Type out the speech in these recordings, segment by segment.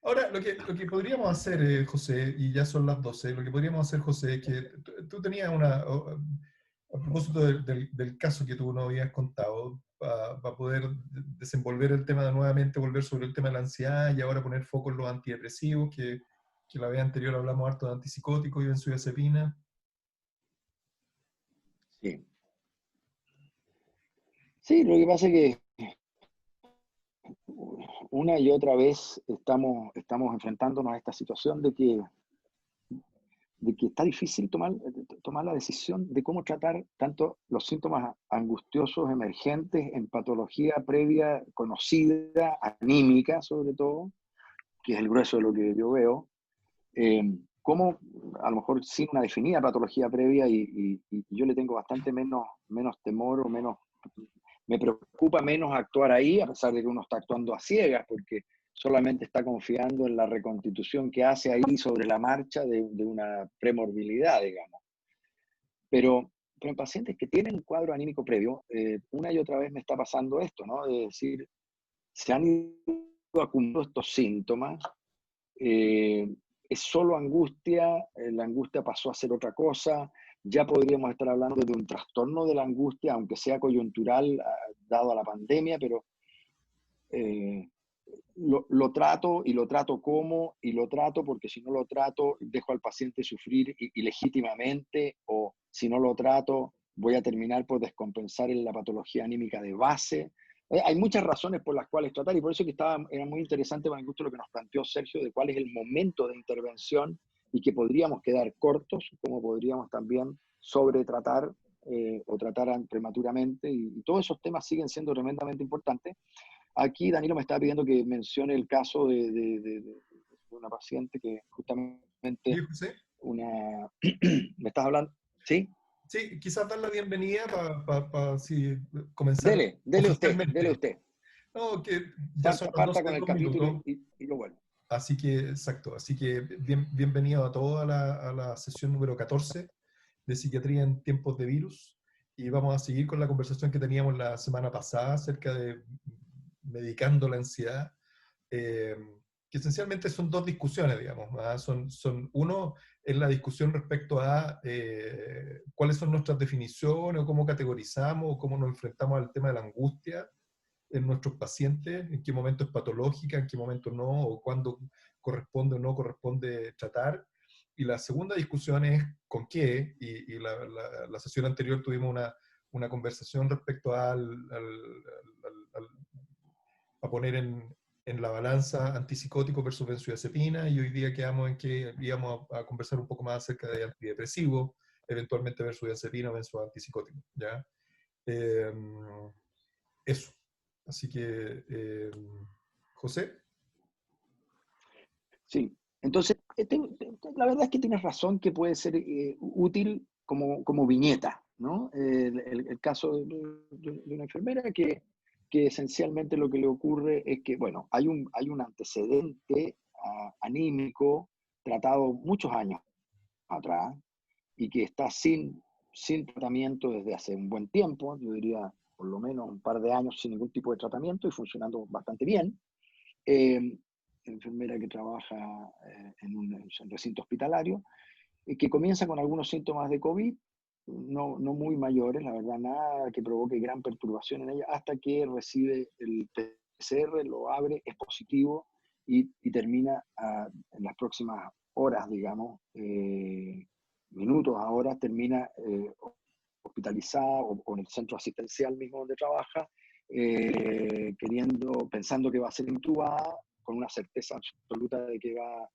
Ahora, lo que podríamos hacer, José, y ya son las 12, lo que podríamos hacer, José, es que tú tenías a propósito del caso que tú nos habías contado, para poder desenvolver el tema de nuevamente, volver sobre el tema de la ansiedad y ahora poner foco en los antidepresivos, que la vez anterior hablamos harto de antipsicóticos y benzodiazepina. Sí. Sí, lo que pasa es que una y otra vez estamos enfrentándonos a esta situación de que está difícil tomar la decisión de cómo tratar tanto los síntomas angustiosos emergentes en patología previa conocida, anímica sobre todo, que es el grueso de lo que yo veo, como a lo mejor sin una definida patología previa y yo le tengo bastante menos temor o me preocupa menos actuar ahí, a pesar de que uno está actuando a ciegas, porque solamente está confiando en la reconstitución que hace ahí sobre la marcha de una premorbilidad, digamos. Pero en pacientes que tienen un cuadro anímico previo, una y otra vez me está pasando esto, ¿no? Es decir, se han ido acumulando estos síntomas, eh, es solo angustia, la angustia pasó a ser otra cosa, ya podríamos estar hablando de un trastorno de la angustia, aunque sea coyuntural, dado a la pandemia, pero eh, lo trato y lo trato como y lo trato porque si no lo trato dejo al paciente sufrir ilegítimamente o si no lo trato voy a terminar por descompensar en la patología anímica de base. Hay muchas razones por las cuales tratar y por eso que era muy interesante para mi gusto lo que nos planteó Sergio de cuál es el momento de intervención y que podríamos quedar cortos, como podríamos también sobretratar o tratar prematuramente y todos esos temas siguen siendo tremendamente importantes. Aquí Danilo me estaba pidiendo que mencione el caso de una paciente que ¿Sí, justamente José? una... ¿Me estás hablando? ¿Sí? Sí, quizás dar la bienvenida para comenzar Dele usted, dele oficialmente. usted. No, que ya son las Parta 12 con de el 2 capítulo minutos. y lo vuelvo. Así que, exacto, así que bienvenido a toda a la sesión número 14 de Psiquiatría en tiempos de virus. Y vamos a seguir con la conversación que teníamos la semana pasada acerca de medicando la ansiedad, eh, que esencialmente son dos discusiones, digamos. ¿Ah? Uno es la discusión respecto a cuáles son nuestras definiciones, o cómo categorizamos, o cómo nos enfrentamos al tema de la angustia en nuestros pacientes, en qué momento es patológica, en qué momento no, o cuándo corresponde o no corresponde tratar. Y la segunda discusión es con qué, y la sesión anterior tuvimos una conversación respecto a poner en la balanza antipsicótico versus benzodiazepina, y hoy día quedamos en que íbamos a conversar un poco más acerca de antidepresivos, eventualmente versus benzodiazepina o benzoantipsicóticos, ¿ya? Eh, Eso. Así que, José. Sí, entonces, la verdad es que tienes razón que puede ser útil como viñeta, ¿no? El caso de una enfermera que esencialmente lo que le ocurre es que, bueno, hay un antecedente anímico tratado muchos años atrás y que está sin tratamiento desde hace un buen tiempo, yo diría por lo menos un par de años sin ningún tipo de tratamiento y funcionando bastante bien. Eh, Enfermera que trabaja en un recinto hospitalario, que comienza con algunos síntomas de COVID, no muy mayores, la verdad, nada que provoque gran perturbación en ella, hasta que recibe el PCR, lo abre, es positivo y termina en las próximas horas, digamos, minutos a horas, termina hospitalizada o en el centro asistencial mismo donde trabaja, pensando que va a ser intubada, con una certeza absoluta de que va a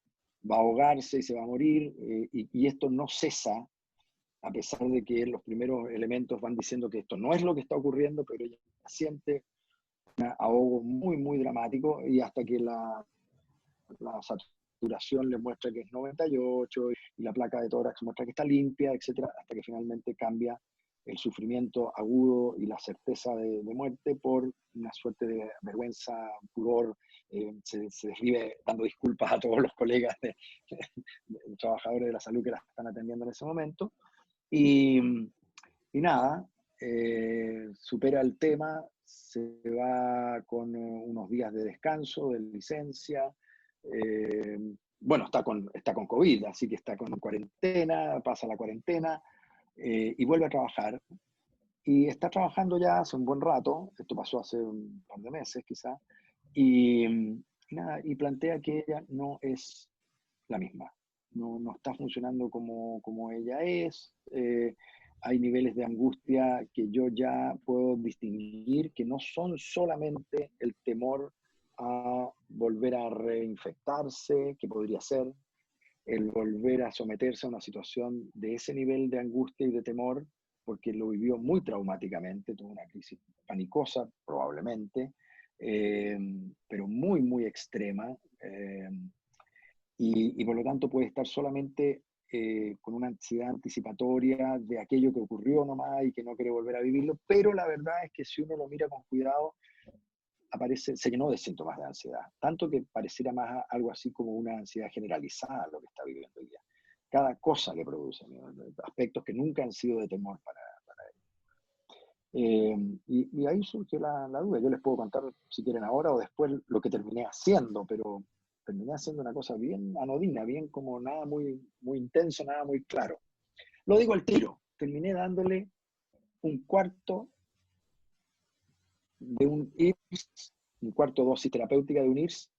ahogarse y se va a morir, y esto no cesa, a pesar de que los primeros elementos van diciendo que esto no es lo que está ocurriendo, pero ella siente un ahogo muy, muy dramático, y hasta que la saturación le muestra que es 98 y la placa de tórax muestra que está limpia, etcétera, hasta que finalmente cambia el sufrimiento agudo y la certeza de muerte por una suerte de vergüenza, pudor, se desvive dando disculpas a todos los colegas de trabajadores de la salud que la están atendiendo en ese momento. Y, y nada, supera el tema, se va con unos días de descanso, de licencia, Bueno, está con COVID, así que está con cuarentena, pasa la cuarentena y vuelve a trabajar. Y está trabajando ya hace un buen rato, esto pasó hace un par de meses quizá, y nada, y plantea que ella no es la misma, no está funcionando como ella es. Hay niveles de angustia que yo ya puedo distinguir que no son solamente el temor a volver a reinfectarse, que podría ser, el volver a someterse a una situación de ese nivel de angustia y de temor, porque lo vivió muy traumáticamente, tuvo una crisis panicosa probablemente, pero muy, muy extrema, y por lo tanto puede estar solamente con una ansiedad anticipatoria de aquello que ocurrió nomás y que no quiere volver a vivirlo, pero la verdad es que si uno lo mira con cuidado, se llenó de síntomas de ansiedad, tanto que pareciera más algo así como una ansiedad generalizada lo que está viviendo hoy día. Cada cosa que produce, ¿no? Aspectos que nunca han sido de temor para él. Y ahí surgió la duda. Yo les puedo contar, si quieren ahora o después, lo que terminé haciendo, pero terminé haciendo una cosa bien anodina, bien como nada muy, muy intenso, nada muy claro. Lo digo al tiro, terminé dándole un cuarto de un IRS, un cuarto dosis terapéutica de un IRS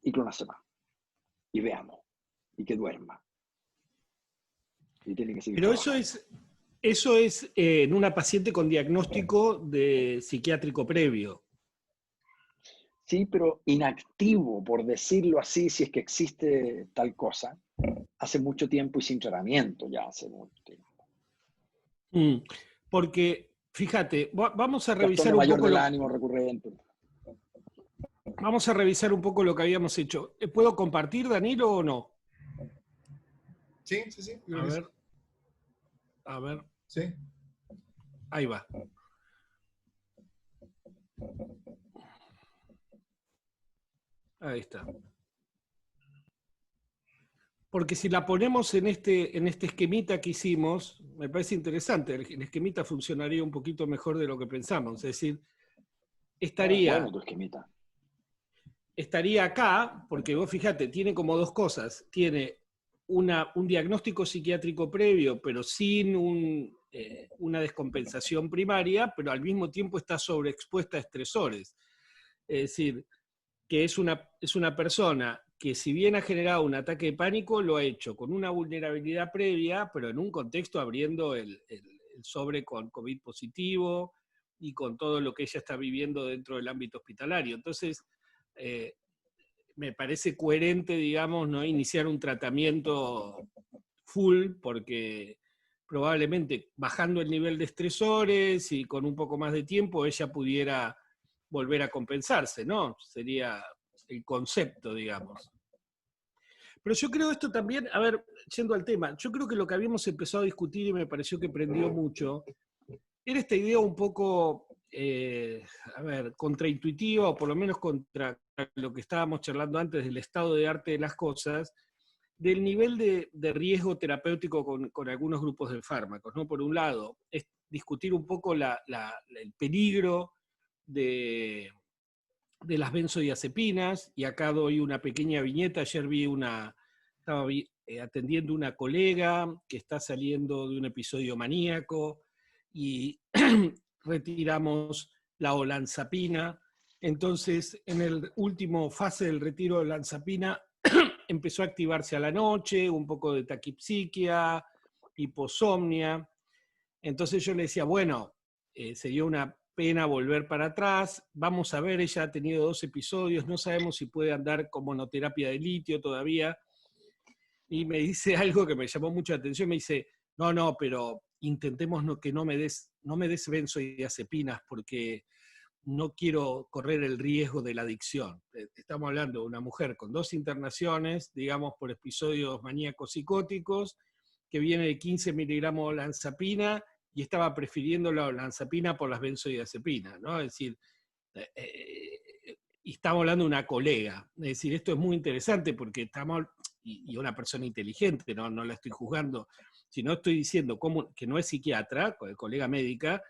y clonazepam. Y veamos. Y que duerma. Y tiene que seguir Pero trabajando. eso es en una paciente con diagnóstico de psiquiátrico previo. Sí, pero inactivo, por decirlo así, si es que existe tal cosa, hace mucho tiempo y sin tratamiento ya hace mucho tiempo. Porque, fíjate, vamos a revisar Trastorno un mayor poco del ánimo recurrente. Vamos a revisar un poco lo que habíamos hecho. ¿Puedo compartir, Danilo, o no? Sí, sí, sí. A ver. A ver. Sí. Ahí va. Ahí está. Porque si la ponemos en este esquemita que hicimos, me parece interesante. El esquemita funcionaría un poquito mejor de lo que pensamos. Es decir, Bueno, tu esquemita. Estaría acá, porque vos fíjate, tiene como dos cosas. Tiene un diagnóstico psiquiátrico previo, pero sin una descompensación primaria, pero al mismo tiempo está sobreexpuesta a estresores. Es decir, que es una persona que, si bien ha generado un ataque de pánico, lo ha hecho con una vulnerabilidad previa, pero en un contexto abriendo el sobre con COVID positivo y con todo lo que ella está viviendo dentro del ámbito hospitalario. Entonces, me parece coherente, digamos, no iniciar un tratamiento full, porque probablemente bajando el nivel de estresores y con un poco más de tiempo ella pudiera volver a compensarse, ¿no? Sería el concepto, digamos. Pero yo creo esto también, a ver, yendo al tema, yo creo que lo que habíamos empezado a discutir y me pareció que prendió mucho, era esta idea un poco, a ver, contraintuitiva, o por lo menos contra lo que estábamos charlando antes del estado de arte de las cosas, del nivel de riesgo terapéutico con algunos grupos de fármacos, ¿no? Por un lado, es discutir un poco el peligro de las benzodiazepinas, y acá doy una pequeña viñeta. Ayer estaba atendiendo una colega que está saliendo de un episodio maníaco y retiramos la olanzapina. Entonces, en el último fase del retiro de olanzapina, empezó a activarse a la noche, un poco de taquipsiquia, hiposomnia. Entonces yo le decía, bueno, sería una pena volver para atrás, vamos a ver, ella ha tenido 2 episodios, no sabemos si puede andar con monoterapia de litio todavía. Y me dice algo que me llamó mucho la atención, me dice, no, pero intentemos que no me des benzodiazepinas, porque no quiero correr el riesgo de la adicción. Estamos hablando de una mujer con 2 internaciones, digamos, por episodios maníacos psicóticos, que viene de 15 miligramos de olanzapina y estaba prefiriendo la olanzapina por las benzodiazepinas, ¿no? Es decir, y estamos hablando de una colega. Es decir, esto es muy interesante porque estamos, y una persona inteligente, no la estoy juzgando, sino estoy diciendo que no es psiquiatra, colega médica,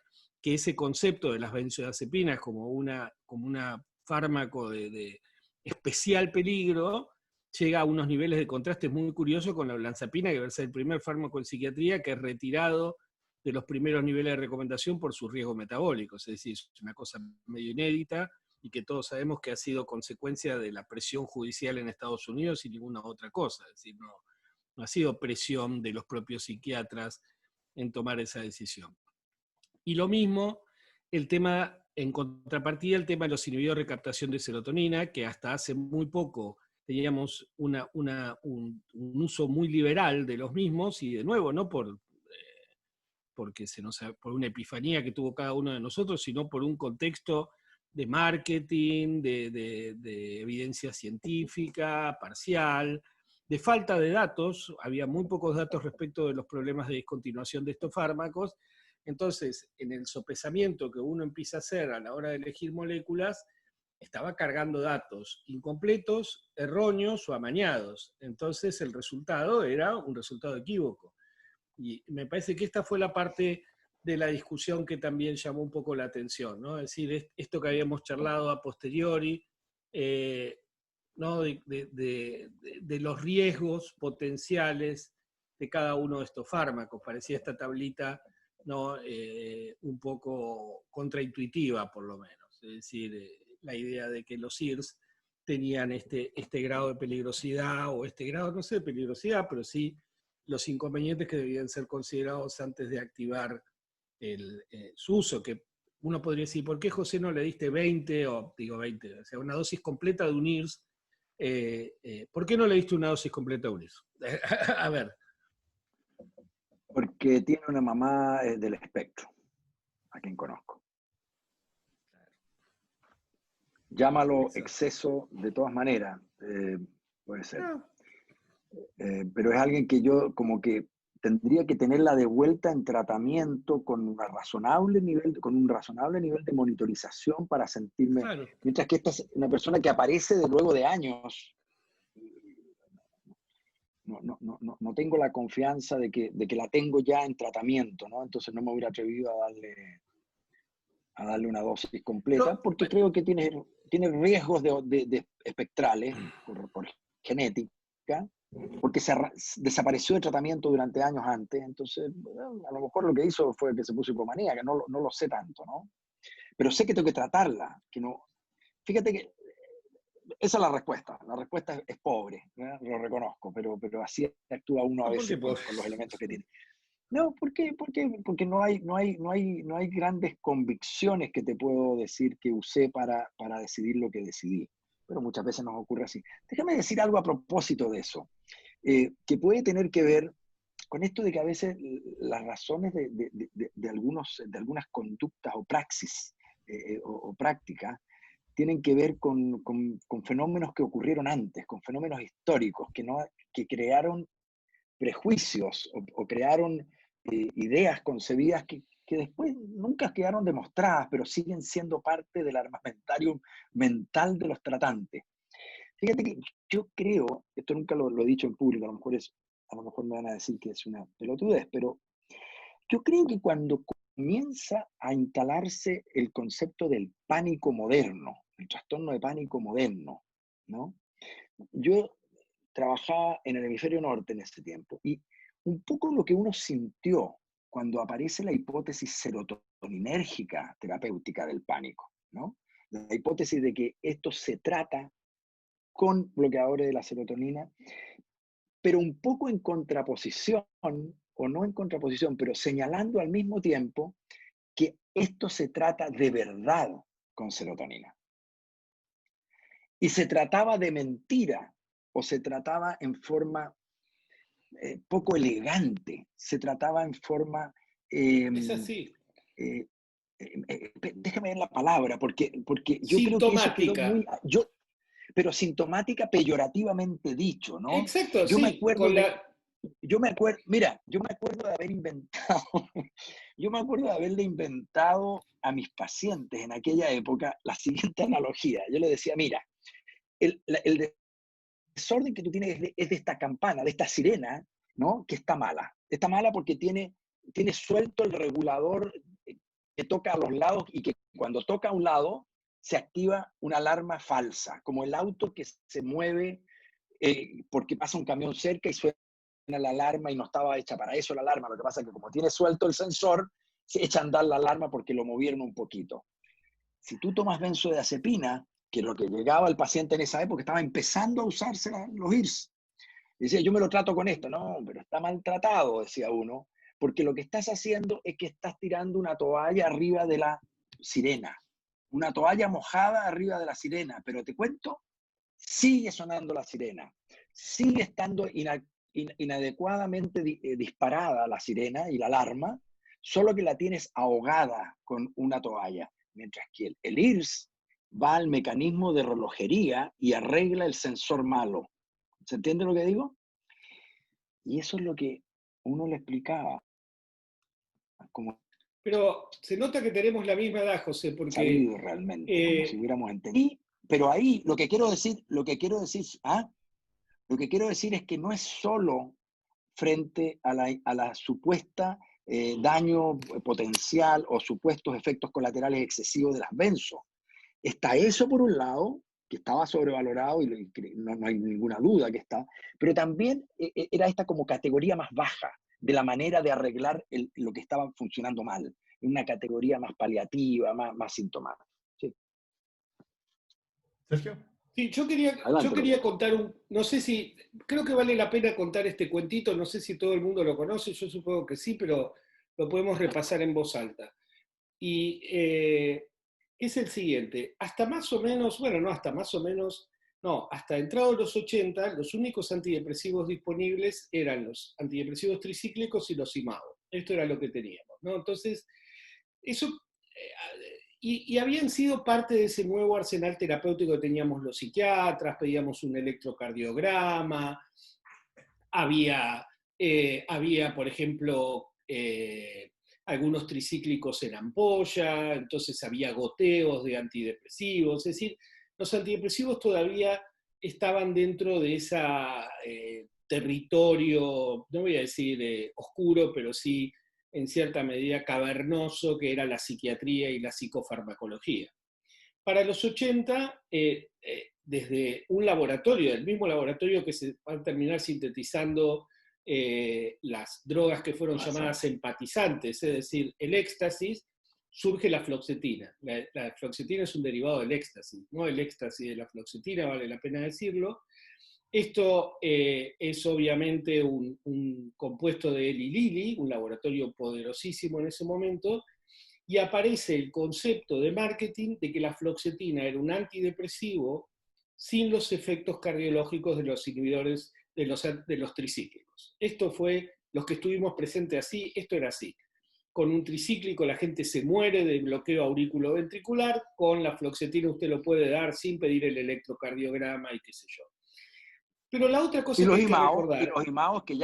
que ese concepto de las benzodiazepinas como una fármaco de especial peligro, llega a unos niveles de contraste muy curiosos con la olanzapina, que va a ser el primer fármaco en psiquiatría que es retirado de los primeros niveles de recomendación por sus riesgos metabólicos. Es decir, es una cosa medio inédita y que todos sabemos que ha sido consecuencia de la presión judicial en Estados Unidos y ninguna otra cosa. Es decir, no ha sido presión de los propios psiquiatras en tomar esa decisión. Y lo mismo, el tema, en contrapartida, el tema de los inhibidores de recaptación de serotonina, que hasta hace muy poco teníamos un uso muy liberal de los mismos, y de nuevo, no porque por una epifanía que tuvo cada uno de nosotros, sino por un contexto de marketing, de evidencia científica, parcial, de falta de datos. Había muy pocos datos respecto de los problemas de discontinuación de estos fármacos. Entonces, en el sopesamiento que uno empieza a hacer a la hora de elegir moléculas, estaba cargando datos incompletos, erróneos o amañados. Entonces, el resultado era un resultado equívoco. Y me parece que esta fue la parte de la discusión que también llamó un poco la atención, ¿no? Es decir, esto que habíamos charlado a posteriori, ¿no? de los riesgos potenciales de cada uno de estos fármacos. Parecía esta tablita, ¿no? Un poco contraintuitiva, por lo menos. Es decir, la idea de que los IRS tenían este grado de peligrosidad, o este grado, no sé, de peligrosidad, pero sí los inconvenientes que debían ser considerados antes de activar su uso, que uno podría decir, ¿por qué, José, no le diste 20, o digo 20, o sea, una dosis completa de un IRS? ¿Por qué no le diste una dosis completa de un IRS? A ver. Porque tiene una mamá del espectro, a quien conozco. Llámalo exceso de todas maneras, puede ser. Pero es alguien que yo como que tendría que tenerla de vuelta en tratamiento con un razonable nivel de monitorización para sentirme. Claro. Mientras que esta es una persona que aparece de luego de años. No tengo la confianza de que la tengo ya en tratamiento, ¿no? Entonces no me hubiera atrevido a darle una dosis completa, porque creo que tiene riesgos de espectrales por genética, porque desapareció el tratamiento durante años antes. Entonces, bueno, a lo mejor lo que hizo fue que se puso hipomanía, que no lo sé tanto, ¿no? Pero sé que tengo que tratarla, que no. Fíjate que esa es la respuesta es pobre, ¿no? Lo reconozco, pero así actúa uno a veces con los elementos que tiene. No, ¿por qué? Porque no hay grandes convicciones que te puedo decir que usé para decidir lo que decidí. Pero muchas veces nos ocurre así. Déjame decir algo a propósito de eso, que puede tener que ver con esto de que a veces las razones de algunas conductas o praxis o prácticas tienen que ver con fenómenos que ocurrieron antes, con fenómenos históricos que crearon prejuicios o crearon ideas concebidas que después nunca quedaron demostradas, pero siguen siendo parte del armamentario mental de los tratantes. Fíjate que yo creo, esto nunca lo he dicho en público, a lo mejor me van a decir que es una pelotudez, pero yo creo que cuando comienza a instalarse el concepto del pánico moderno, el trastorno de pánico moderno, ¿no? Yo trabajaba en el hemisferio norte en ese tiempo, y un poco lo que uno sintió cuando aparece la hipótesis serotoninérgica terapéutica del pánico, ¿no? La hipótesis de que esto se trata con bloqueadores de la serotonina, pero un poco en contraposición, o no en contraposición, pero señalando al mismo tiempo que esto se trata de verdad con serotonina. Y se trataba de mentira, o se trataba en forma poco elegante, se trataba en forma... es así. Déjame ver la palabra, porque yo creo que eso quedó muy... pero sintomática peyorativamente dicho, ¿no? Exacto, yo sí. Me acuerdo yo me acuerdo de haber inventado, yo me acuerdo de haberle inventado a mis pacientes en aquella época la siguiente analogía. Yo le decía, mira, el desorden que tú tienes es de esta campana, de esta sirena, ¿no? Que está mala. Está mala porque tiene suelto el regulador que toca a los lados, y que cuando toca a un lado se activa una alarma falsa, como el auto que se mueve porque pasa un camión cerca y suena la alarma y no estaba hecha para eso la alarma. Lo que pasa es que como tiene suelto el sensor, se echa a andar la alarma porque lo movieron un poquito. Si tú tomas benzodiazepina, que es lo que llegaba al paciente en esa época, estaba empezando a usarse los IRS. Decía, yo me lo trato con esto. No, pero está maltratado, decía uno, porque lo que estás haciendo es que estás tirando una toalla arriba de la sirena. Una toalla mojada arriba de la sirena. Pero te cuento, sigue sonando la sirena. Sigue estando inadecuadamente disparada la sirena y la alarma, solo que la tienes ahogada con una toalla. Mientras que el IRS va al mecanismo de relojería y arregla el sensor malo. ¿Se entiende lo que digo? Y eso es lo que uno le explicaba. Como Pero se nota que tenemos la misma edad, José, porque... sabido realmente, como si hubiéramos entendido. Pero ahí lo que quiero decir es que no es solo frente a la supuesta daño potencial o supuestos efectos colaterales excesivos de las benzo. Está eso por un lado, que estaba sobrevalorado y no hay ninguna duda que está, pero también era esta como categoría más baja de la manera de arreglar lo que estaba funcionando mal, una categoría más paliativa, más sintomática. Sí. Sergio. Sí, yo quería contar no sé si, creo que vale la pena contar este cuentito, no sé si todo el mundo lo conoce, yo supongo que sí, pero lo podemos repasar en voz alta. Y es el siguiente, hasta más o menos, bueno, no hasta más o menos, no, hasta entrados los 80, los únicos antidepresivos disponibles eran los antidepresivos tricíclicos y los IMAO. Esto era lo que teníamos, ¿no? Entonces, eso... Y habían sido parte de ese nuevo arsenal terapéutico que teníamos los psiquiatras, pedíamos un electrocardiograma, había por ejemplo, algunos tricíclicos en ampolla, entonces había goteos de antidepresivos, es decir, los antidepresivos todavía estaban dentro de ese territorio, no voy a decir oscuro, pero sí en cierta medida cavernoso, que era la psiquiatría y la psicofarmacología. Para los 80, desde un laboratorio, el mismo laboratorio que se va a terminar sintetizando las drogas que fueron llamadas empatizantes, es decir, el éxtasis, surge la fluoxetina. La fluoxetina es un derivado del éxtasis, no el éxtasis de la fluoxetina, vale la pena decirlo. Esto es obviamente un compuesto de Eli Lilly, un laboratorio poderosísimo en ese momento, y aparece el concepto de marketing de que la fluoxetina era un antidepresivo sin los efectos cardiológicos de los inhibidores de los tricíclicos. Esto fue, los que estuvimos presentes así, esto era así. Con un tricíclico la gente se muere de bloqueo auriculoventricular, con la fluoxetina usted lo puede dar sin pedir el electrocardiograma y qué sé yo. Pero la otra cosa que hay que recordar... Y los IMAOs que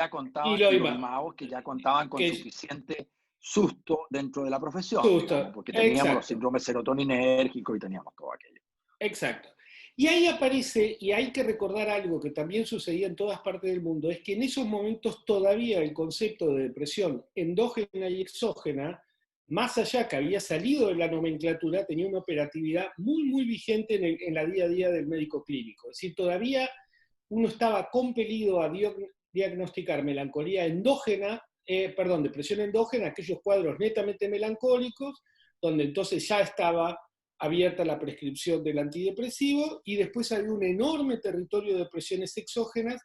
ya contaban con suficiente susto dentro de la profesión, digamos, porque teníamos los síndromes serotoninérgicos y teníamos todo aquello. Exacto. Y ahí aparece, y hay que recordar algo que también sucedía en todas partes del mundo, es que en esos momentos todavía el concepto de depresión endógena y exógena, más allá que había salido de la nomenclatura, tenía una operatividad muy, muy vigente en la día a día del médico clínico. Es decir, todavía uno estaba compelido a diagnosticar melancolía endógena, depresión endógena, aquellos cuadros netamente melancólicos, donde entonces ya estaba abierta la prescripción del antidepresivo, y después había un enorme territorio de depresiones exógenas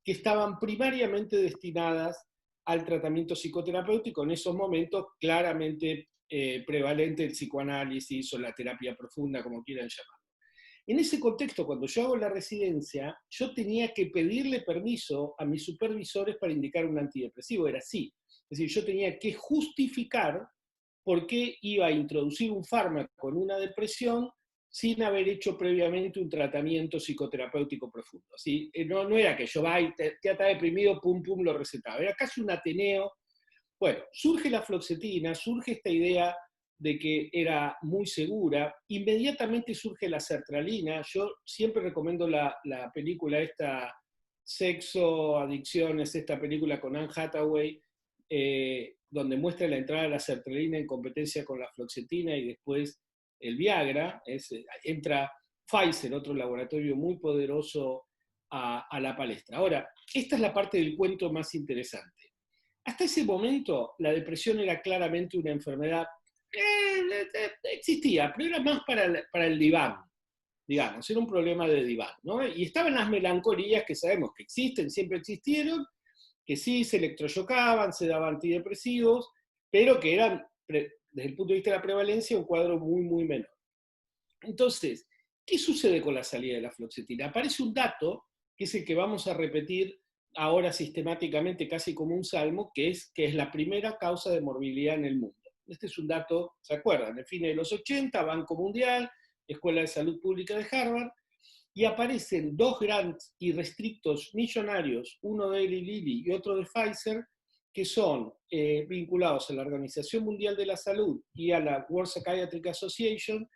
que estaban primariamente destinadas al tratamiento psicoterapéutico, en esos momentos claramente prevalente el psicoanálisis o la terapia profunda, como quieran llamarlo. En ese contexto, cuando yo hago la residencia, yo tenía que pedirle permiso a mis supervisores para indicar un antidepresivo, era así. Es decir, yo tenía que justificar por qué iba a introducir un fármaco con una depresión sin haber hecho previamente un tratamiento psicoterapéutico profundo. ¿Sí? No era que yo vaya y te está deprimido, pum, pum, lo recetaba. Era casi un ateneo. Bueno, surge la fluoxetina, surge esta idea de que era muy segura, inmediatamente surge la sertralina. Yo siempre recomiendo la película esta, Sexo, Adicciones, esta película con Anne Hathaway, donde muestra la entrada de la sertralina en competencia con la fluoxetina y después el Viagra, entra Pfizer, otro laboratorio muy poderoso, a la palestra. Ahora, esta es la parte del cuento más interesante. Hasta ese momento, la depresión era claramente una enfermedad, existía, pero era más para el diván, digamos, era un problema de diván, ¿no? Y estaban las melancolías que sabemos que existen, siempre existieron, que sí se electrochocaban, se daban antidepresivos, pero que eran, desde el punto de vista de la prevalencia, un cuadro muy, muy menor. Entonces, ¿qué sucede con la salida de la fluoxetina? Aparece un dato, que es el que vamos a repetir ahora sistemáticamente, casi como un salmo, que es la primera causa de morbilidad en el mundo. Este es un dato, ¿se acuerdan? En fines de los 80, Banco Mundial, Escuela de Salud Pública de Harvard, y aparecen dos grants irrestrictos millonarios, uno de Eli Lilly y otro de Pfizer, que son vinculados a la Organización Mundial de la Salud y a la World Psychiatric Association,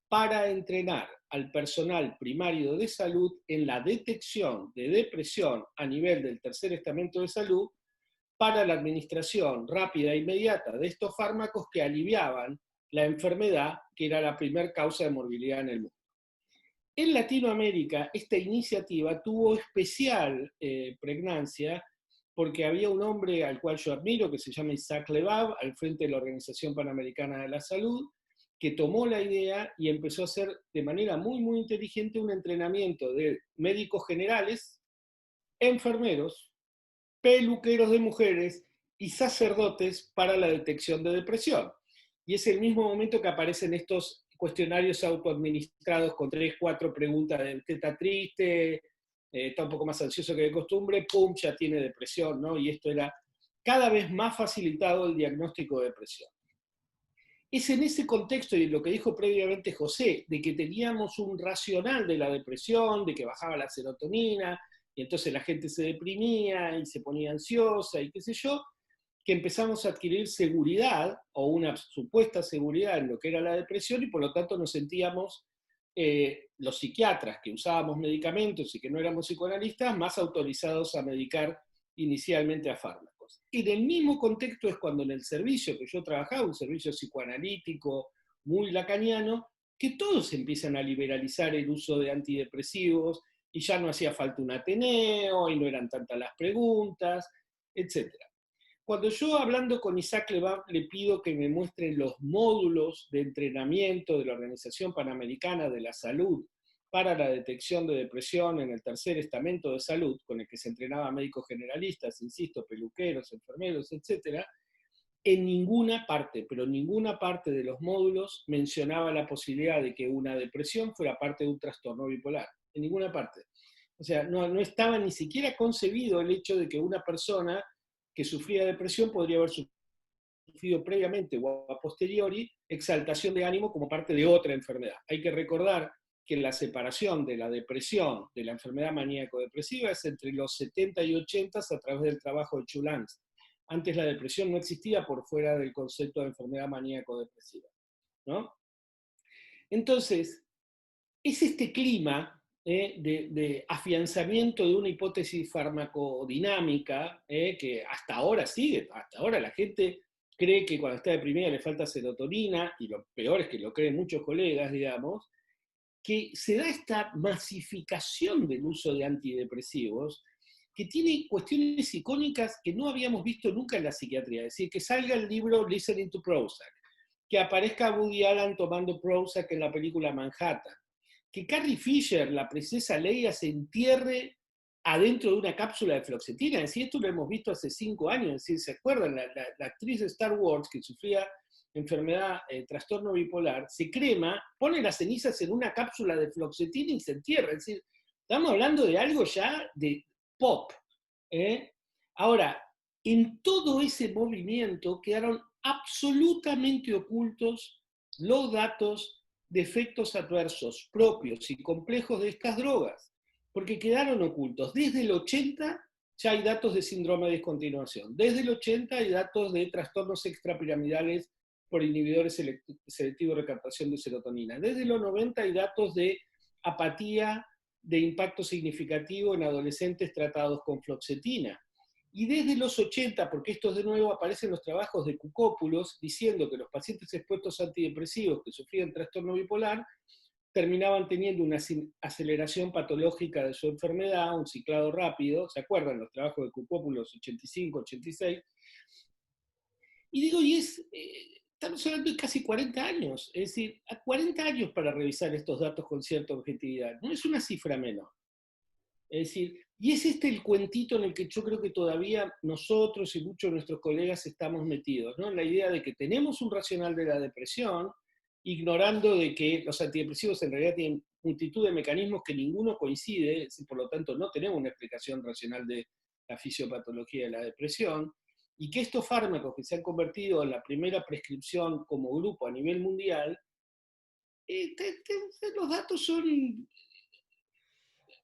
para entrenar al personal primario de salud en la detección de depresión a nivel del tercer estamento de salud, para la administración rápida e inmediata de estos fármacos que aliviaban la enfermedad, que era la primera causa de morbilidad en el mundo. En Latinoamérica, esta iniciativa tuvo especial pregnancia porque había un hombre al cual yo admiro, que se llama Isaac Lebab, al frente de la Organización Panamericana de la Salud, que tomó la idea y empezó a hacer de manera muy, muy inteligente un entrenamiento de médicos generales, enfermeros, peluqueros de mujeres y sacerdotes para la detección de depresión. Y es el mismo momento que aparecen estos cuestionarios autoadministrados con 3, 4 preguntas de ¿usted está triste? ¿Está un poco más ansioso que de costumbre? ¡Pum! Ya tiene depresión, ¿no? Y esto era cada vez más facilitado el diagnóstico de depresión. Es en ese contexto, y lo que dijo previamente José, de que teníamos un racional de la depresión, de que bajaba la serotonina, y entonces la gente se deprimía y se ponía ansiosa y qué sé yo, que empezamos a adquirir seguridad, o una supuesta seguridad en lo que era la depresión, y por lo tanto nos sentíamos, los psiquiatras que usábamos medicamentos y que no éramos psicoanalistas, más autorizados a medicar inicialmente a fármacos. Y en el mismo contexto es cuando en el servicio que yo trabajaba, un servicio psicoanalítico muy lacaniano, que todos empiezan a liberalizar el uso de antidepresivos, y ya no hacía falta un Ateneo, y no eran tantas las preguntas, etc. Cuando yo, hablando con Isaac Lebab, le pido que me muestre los módulos de entrenamiento de la Organización Panamericana de la Salud para la detección de depresión en el tercer estamento de salud, con el que se entrenaba a médicos generalistas, insisto, peluqueros, enfermeros, etc., en ninguna parte, pero en ninguna parte de los módulos mencionaba la posibilidad de que una depresión fuera parte de un trastorno bipolar. En ninguna parte. O sea, no estaba ni siquiera concebido el hecho de que una persona que sufría depresión podría haber sufrido previamente o a posteriori exaltación de ánimo como parte de otra enfermedad. Hay que recordar que la separación de la depresión de la enfermedad maníaco-depresiva es entre los 70 y 80 a través del trabajo de Chulans. Antes la depresión no existía por fuera del concepto de enfermedad maníaco-depresiva, ¿no? Entonces, es este clima de afianzamiento de una hipótesis farmacodinámica que hasta ahora sigue, hasta ahora la gente cree que cuando está deprimida le falta serotonina, y lo peor es que lo creen muchos colegas, digamos, que se da esta masificación del uso de antidepresivos que tiene cuestiones icónicas que no habíamos visto nunca en la psiquiatría. Es decir, que salga el libro Listening to Prozac, que aparezca Woody Allen tomando Prozac en la película Manhattan, que Carrie Fisher, la princesa Leia, se entierre adentro de una cápsula de fluoxetina. Es decir, esto lo hemos visto hace 5 años. Es decir, ¿se acuerdan? La actriz de Star Wars que sufría enfermedad, trastorno bipolar, se crema, pone las cenizas en una cápsula de fluoxetina y se entierra. Es decir, estamos hablando de algo ya de pop. Ahora, en todo ese movimiento quedaron absolutamente ocultos los datos de efectos adversos propios y complejos de estas drogas, porque quedaron ocultos. Desde el 80 ya hay datos de síndrome de descontinuación. Desde el 80 hay datos de trastornos extrapiramidales por inhibidores selectivos de recaptación de serotonina. Desde los 90 hay datos de apatía de impacto significativo en adolescentes tratados con fluoxetina. Y desde los 80, porque esto de nuevo aparecen los trabajos de Cucópulos, diciendo que los pacientes expuestos a antidepresivos que sufrían trastorno bipolar terminaban teniendo una aceleración patológica de su enfermedad, un ciclado rápido, ¿se acuerdan los trabajos de Cucópulos 85, 86? Y digo, estamos hablando de casi 40 años, es decir, a 40 años para revisar estos datos con cierta objetividad, no es una cifra menor. Es decir, y es este el cuentito en el que yo creo que todavía nosotros y muchos de nuestros colegas estamos metidos, ¿no? En la idea de que tenemos un racional de la depresión, ignorando de que los antidepresivos en realidad tienen multitud de mecanismos que ninguno coincide, y por lo tanto no tenemos una explicación racional de la fisiopatología de la depresión, y que estos fármacos que se han convertido en la primera prescripción como grupo a nivel mundial, los datos son,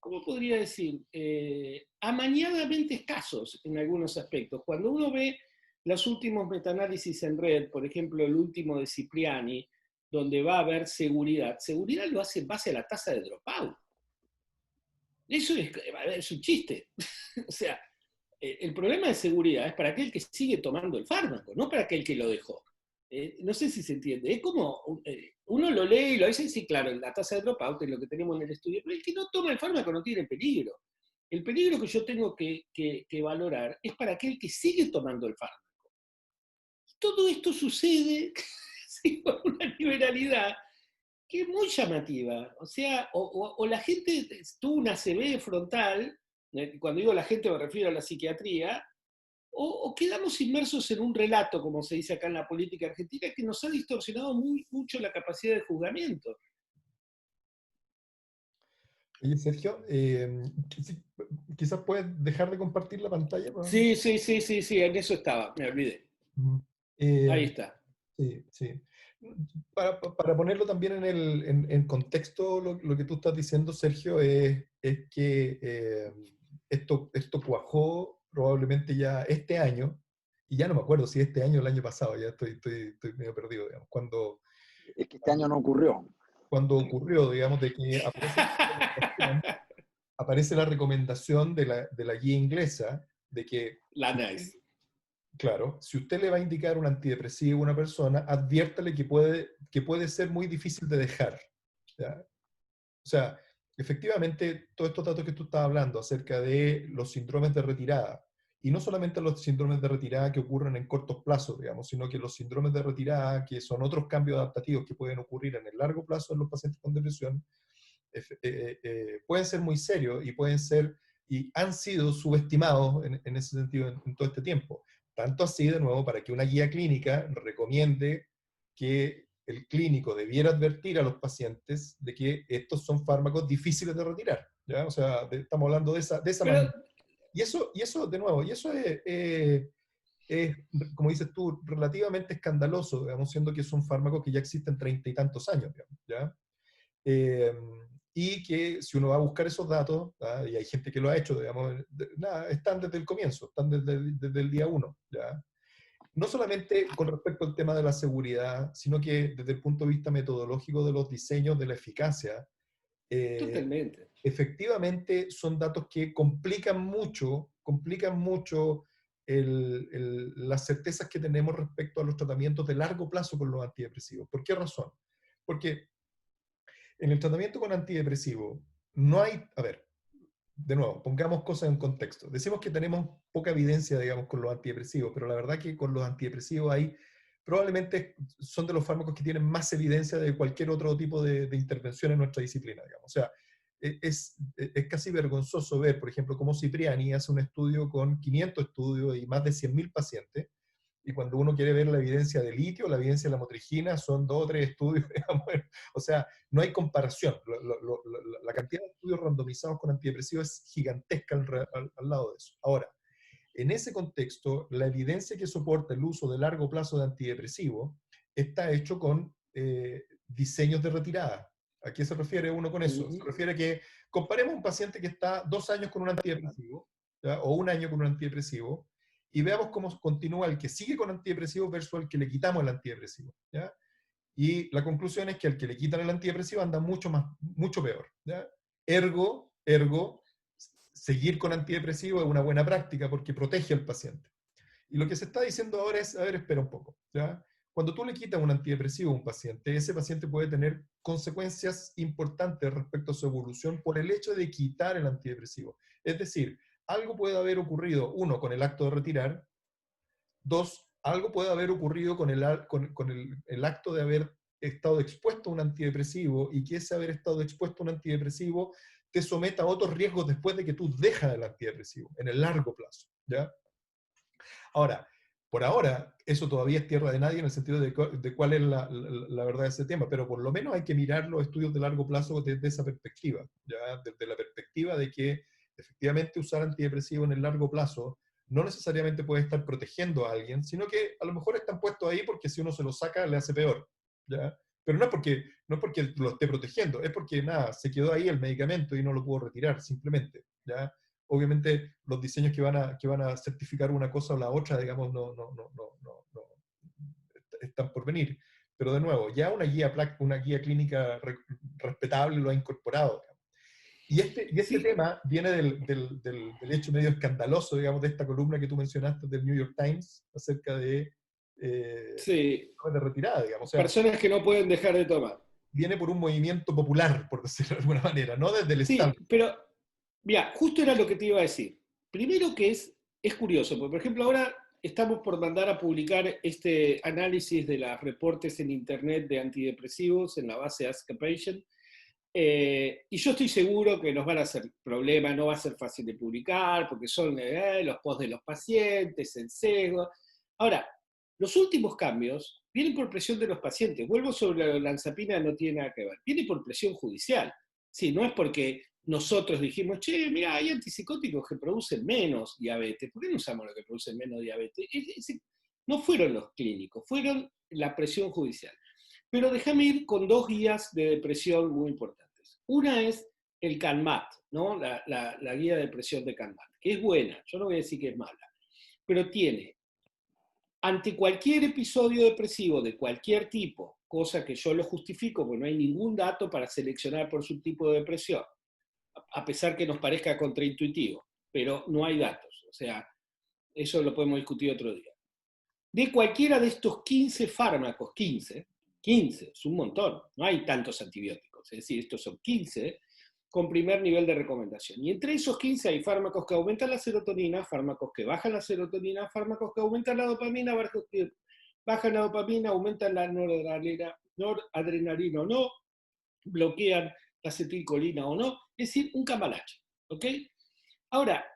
¿cómo podría decir? Amañadamente escasos en algunos aspectos. Cuando uno ve los últimos metaanálisis en red, por ejemplo, el último de Cipriani, donde va a haber seguridad lo hace en base a la tasa de dropout. Eso es un chiste. O sea, el problema de seguridad es para aquel que sigue tomando el fármaco, no para aquel que lo dejó. No sé si se entiende. Es como, uno lo lee y lo dice, sí, claro, la tasa de dropout es lo que tenemos en el estudio, pero el que no toma el fármaco no tiene peligro. El peligro que yo tengo que valorar es para aquel que sigue tomando el fármaco. Todo esto sucede con una liberalidad que es muy llamativa. O sea, o la gente tuvo una ACV frontal, cuando digo la gente me refiero a la psiquiatría, o quedamos inmersos en un relato, como se dice acá en la política argentina, que nos ha distorsionado mucho la capacidad de juzgamiento. Oye, Sergio, quizás puedes dejar de compartir la pantalla, ¿no? Sí, en eso estaba, me olvidé. Ahí está. Sí, sí. Para ponerlo también en contexto, lo que tú estás diciendo, Sergio, es que esto cuajó probablemente ya este año, y ya no me acuerdo si este año o el año pasado, ya estoy medio perdido, digamos, Es que este año no ocurrió. Cuando ocurrió, digamos, de que aparece la recomendación de la guía inglesa de que, La NICE. claro, si usted le va a indicar un antidepresivo a una persona, adviértale que puede ser muy difícil de dejar, ¿ya? O sea, efectivamente, todos estos datos que tú estás hablando acerca de los síndromes de retirada, y no solamente los síndromes de retirada que ocurren en cortos plazos, digamos, sino que los síndromes de retirada, que son otros cambios adaptativos que pueden ocurrir en el largo plazo en los pacientes con depresión, pueden ser muy serios y han sido subestimados en ese sentido en todo este tiempo. Tanto así, de nuevo, para que una guía clínica recomiende que el clínico debiera advertir a los pacientes de que estos son fármacos difíciles de retirar, ¿ya? O sea, estamos hablando de esa manera. Y eso, de nuevo, es, como dices tú, relativamente escandaloso, digamos, siendo que son fármacos que ya existen 30 y tantos años, digamos, ¿ya? Y que si uno va a buscar esos datos, ¿ah? Y hay gente que lo ha hecho, digamos, están desde el comienzo, están desde el día 1, ¿ya? No solamente con respecto al tema de la seguridad, sino que desde el punto de vista metodológico de los diseños, de la eficacia, Totalmente. efectivamente son datos que complican mucho las certezas que tenemos respecto a los tratamientos de largo plazo con los antidepresivos. ¿Por qué razón? Porque en el tratamiento con antidepresivo no hay, a ver, de nuevo, pongamos cosas en contexto. Decimos que tenemos poca evidencia, digamos, con los antidepresivos, pero la verdad que con los antidepresivos probablemente son de los fármacos que tienen más evidencia de cualquier otro tipo de intervención en nuestra disciplina, digamos. O sea, es casi vergonzoso ver, por ejemplo, cómo Cipriani hace un estudio con 500 estudios y más de 100.000 pacientes, y cuando uno quiere ver la evidencia de litio, la evidencia de la motrigina, son 2 o 3 estudios, digamos. O sea, no hay comparación. La cantidad de estudios randomizados con antidepresivos es gigantesca al lado de eso. Ahora, en ese contexto, la evidencia que soporta el uso de largo plazo de antidepresivos está hecho con diseños de retirada. ¿A qué se refiere uno con eso? Se refiere a que comparemos un paciente que está 2 años con un antidepresivo, ¿ya? O 1 año con un antidepresivo, y veamos cómo continúa el que sigue con antidepresivo versus el que le quitamos el antidepresivo, ¿ya? Y la conclusión es que al que le quitan el antidepresivo anda mucho peor, ¿ya? Ergo, seguir con antidepresivos es una buena práctica porque protege al paciente. Y lo que se está diciendo ahora es, a ver, espera un poco, ¿ya? Cuando tú le quitas un antidepresivo a un paciente, ese paciente puede tener consecuencias importantes respecto a su evolución por el hecho de quitar el antidepresivo. Es decir, algo puede haber ocurrido, uno, con el acto de retirar, dos, algo puede haber ocurrido con el acto de haber estado expuesto a un antidepresivo y que ese haber estado expuesto a un antidepresivo te someta a otros riesgos después de que tú dejas el antidepresivo, en el largo plazo, ¿ya? Ahora, por ahora, eso todavía es tierra de nadie en el sentido de cuál es la verdad de ese tema, pero por lo menos hay que mirar los estudios de largo plazo desde esa perspectiva, ¿ya? Desde la perspectiva de que efectivamente usar antidepresivo en el largo plazo no necesariamente puede estar protegiendo a alguien, sino que a lo mejor están puestos ahí porque si uno se lo saca le hace peor, ¿ya? Pero no es porque lo esté protegiendo, es porque nada, se quedó ahí el medicamento y no lo pudo retirar, simplemente, ¿ya? Obviamente los diseños que van a certificar una cosa o la otra, digamos, no están por venir. Pero de nuevo, ya una guía clínica respetable lo ha incorporado. Y este Sí, tema viene del hecho medio escandaloso, digamos, de esta columna que tú mencionaste del New York Times acerca de sí, retirada, digamos. O sea, personas que no pueden dejar de tomar. viene por un movimiento popular, por decirlo de alguna manera, no desde el Estado. Sí, pero mira, justo era lo que te iba a decir. Primero que es curioso, porque por ejemplo ahora estamos por mandar a publicar este análisis de los reportes en Internet de antidepresivos en la base Ask a Patient. Y yo estoy seguro que nos van a hacer problemas, no va a ser fácil de publicar, porque son los posts de los pacientes, el sesgo. Ahora, los últimos cambios vienen por presión de los pacientes. Vuelvo sobre la olanzapina, no tiene nada que ver. Viene por presión judicial. Sí, no es porque nosotros dijimos, che, mira, hay antipsicóticos que producen menos diabetes. ¿Por qué no usamos los que producen menos diabetes? No fueron los clínicos, fueron la presión judicial. Pero déjame ir con dos guías de depresión muy importantes. Una es el CANMAT, ¿no? La guía de depresión de CANMAT, que es buena, yo no voy a decir que es mala, pero tiene, ante cualquier episodio depresivo de cualquier tipo, cosa que yo lo justifico porque no hay ningún dato para seleccionar por su tipo de depresión, a pesar que nos parezca contraintuitivo, pero no hay datos, o sea, eso lo podemos discutir otro día. De cualquiera de estos 15 fármacos, 15 es un montón, no hay tantos antibióticos, es decir, estos son 15 con primer nivel de recomendación. Y entre esos 15 hay fármacos que aumentan la serotonina, fármacos que bajan la serotonina, fármacos que aumentan la dopamina, fármacos que bajan la dopamina, aumentan la noradrenalina o no, bloquean la acetilcolina o no, es decir, un cambalache, ¿ok? Ahora,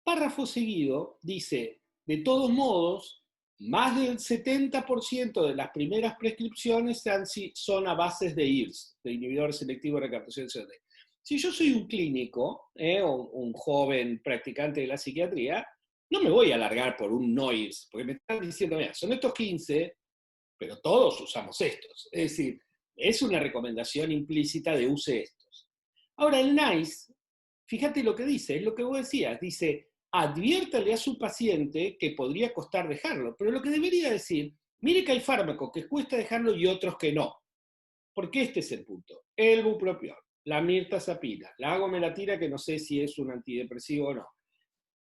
párrafo seguido dice, de todos modos, más del 70% de las primeras prescripciones son a bases de IRS, de inhibidores selectivos de recaptación de serotonina. Si yo soy un clínico, un joven practicante de la psiquiatría, no me voy a alargar por un no IRS, porque me están diciendo, mira, son estos 15, pero todos usamos estos. Es decir, es una recomendación implícita de use estos. Ahora, el NICE, fíjate lo que dice, es lo que vos decías, dice, adviértale a su paciente que podría costar dejarlo, pero lo que debería decir, mire que hay fármacos que cuesta dejarlo y otros que no. Porque este es el punto. El bupropión, la mirtazapina, la agomelatina, que no sé si es un antidepresivo o no.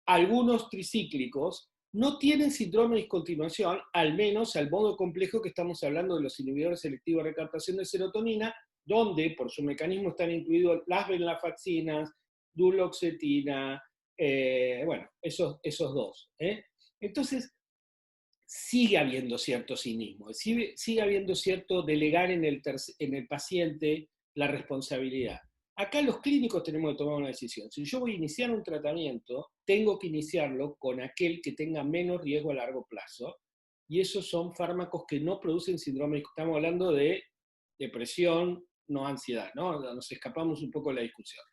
Algunos tricíclicos no tienen síndrome de discontinuación, al menos al modo complejo que estamos hablando de los inhibidores selectivos de recaptación de serotonina, donde por su mecanismo están incluidos las venlafaxinas, duloxetina, bueno, esos dos. Entonces, sigue habiendo cierto cinismo, sigue habiendo cierto delegar en el paciente la responsabilidad. Acá los clínicos tenemos que tomar una decisión. Si yo voy a iniciar un tratamiento, tengo que iniciarlo con aquel que tenga menos riesgo a largo plazo, y esos son fármacos que no producen síndrome. Estamos hablando de depresión, no ansiedad, ¿no? Nos escapamos un poco de la discusión.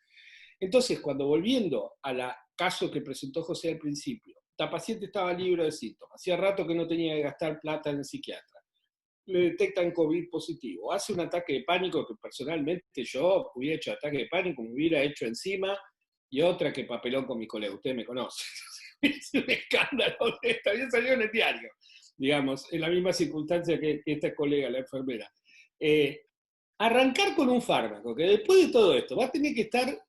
Entonces, cuando volviendo al caso que presentó José al principio, esta paciente estaba libre de síntomas, hacía rato que no tenía que gastar plata en el psiquiatra, le detectan COVID positivo, hace un ataque de pánico que personalmente yo hubiera hecho ataque de pánico, me hubiera hecho encima, y otra que papelón con mi colega, usted me conoce, es un escándalo, también salió en el diario, digamos, en la misma circunstancia que esta colega, la enfermera. Arrancar con un fármaco, que después de todo esto va a tener que estar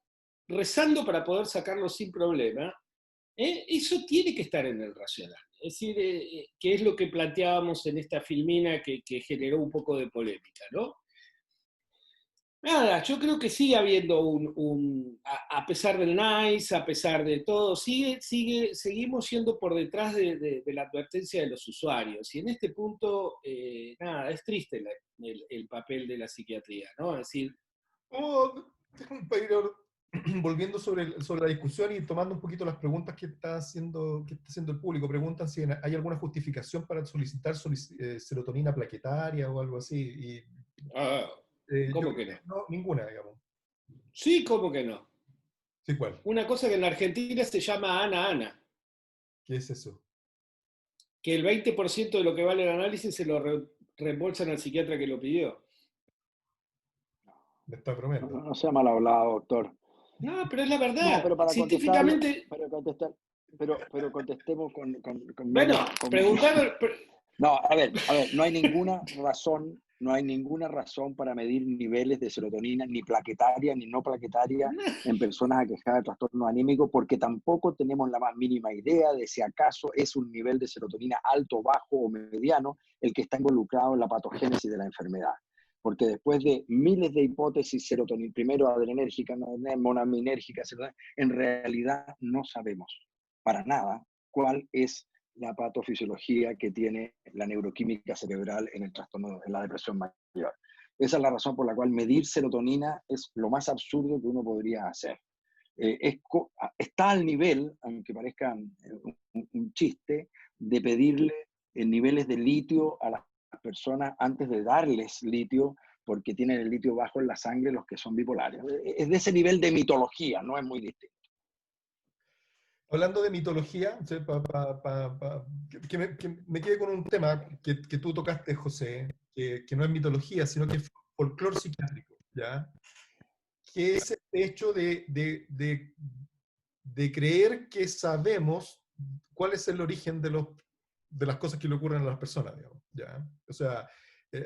rezando para poder sacarlo sin problema, eso tiene que estar en el racional. Es decir, que es lo que planteábamos en esta filmina que generó un poco de polémica, ¿no? Nada, yo creo que sigue habiendo a pesar del NICE, a pesar de todo, seguimos yendo por detrás de la advertencia de los usuarios. Y en este punto, nada, es triste el papel de la psiquiatría, ¿no? Es decir, volviendo sobre la discusión y tomando un poquito las preguntas que está haciendo el público, preguntan si hay alguna justificación para solicitar serotonina plaquetaria o algo así. Y, ¿cómo que no? No, ninguna, digamos. Sí, ¿cómo que no? Sí, ¿cuál? Una cosa que en la Argentina se llama Ana. ¿Qué es eso? Que el 20% de lo que vale el análisis se lo reembolsan al psiquiatra que lo pidió. Me está bromeando. No sea mal hablado, doctor. No, pero es la verdad. No, pero para científicamente. Pero contestemos con Bueno, preguntar. No, a ver, no hay ninguna razón para medir niveles de serotonina, ni plaquetaria, ni no plaquetaria, en personas aquejadas de trastorno anímico, porque tampoco tenemos la más mínima idea de si acaso es un nivel de serotonina alto, bajo o mediano el que está involucrado en la patogénesis de la enfermedad. Porque después de miles de hipótesis serotonina, primero adrenérgica, monaminérgica, en realidad no sabemos para nada cuál es la patofisiología que tiene la neuroquímica cerebral en el trastorno, en la depresión mayor. Esa es la razón por la cual medir serotonina es lo más absurdo que uno podría hacer. Está al nivel, aunque parezca un chiste, de pedirle niveles de litio a las personas antes de darles litio, porque tienen el litio bajo en la sangre los que son bipolares. Es de ese nivel de mitología, no es muy distinto. Hablando de mitología, que me quede con un tema que tú tocaste, José, que no es mitología, sino que es folclore psiquiátrico, ¿ya? Que es el hecho de creer que sabemos cuál es el origen de las cosas que le ocurren a las personas, digamos, ¿ya? O sea,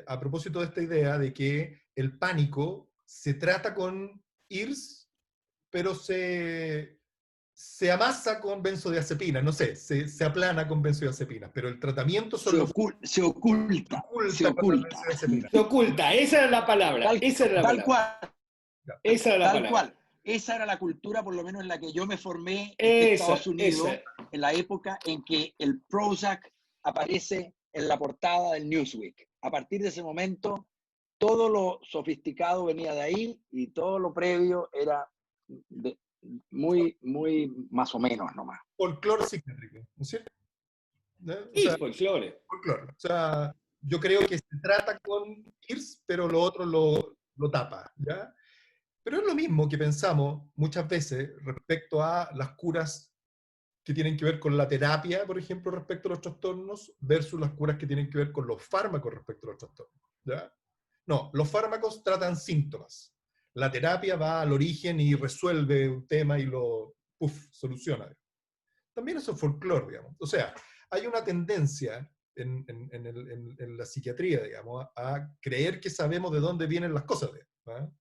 a propósito de esta idea de que el pánico se trata con IRS, pero se amasa con benzodiazepinas, no sé, se aplana con benzodiazepinas, pero el tratamiento se oculta. Se oculta, esa era la palabra. Tal cual. Esa era la tal palabra. Cual. Esa era la cultura, por lo menos en la que yo me formé en Estados Unidos, en la época en que el Prozac aparece en la portada del Newsweek. A partir de ese momento, todo lo sofisticado venía de ahí y todo lo previo era muy más o menos nomás. Folclore psiquiátrico, ¿no es cierto? Sí, folclore. O sea, yo creo que se trata con IRS, pero lo otro lo tapa, ¿ya? Pero es lo mismo que pensamos muchas veces respecto a las curas que tienen que ver con la terapia, por ejemplo, respecto a los trastornos, versus las curas que tienen que ver con los fármacos respecto a los trastornos, ¿ya? No, los fármacos tratan síntomas. La terapia va al origen y resuelve un tema y lo soluciona. También eso es folclore, digamos. O sea, hay una tendencia en la psiquiatría, digamos, a creer que sabemos de dónde vienen las cosas, ¿verdad?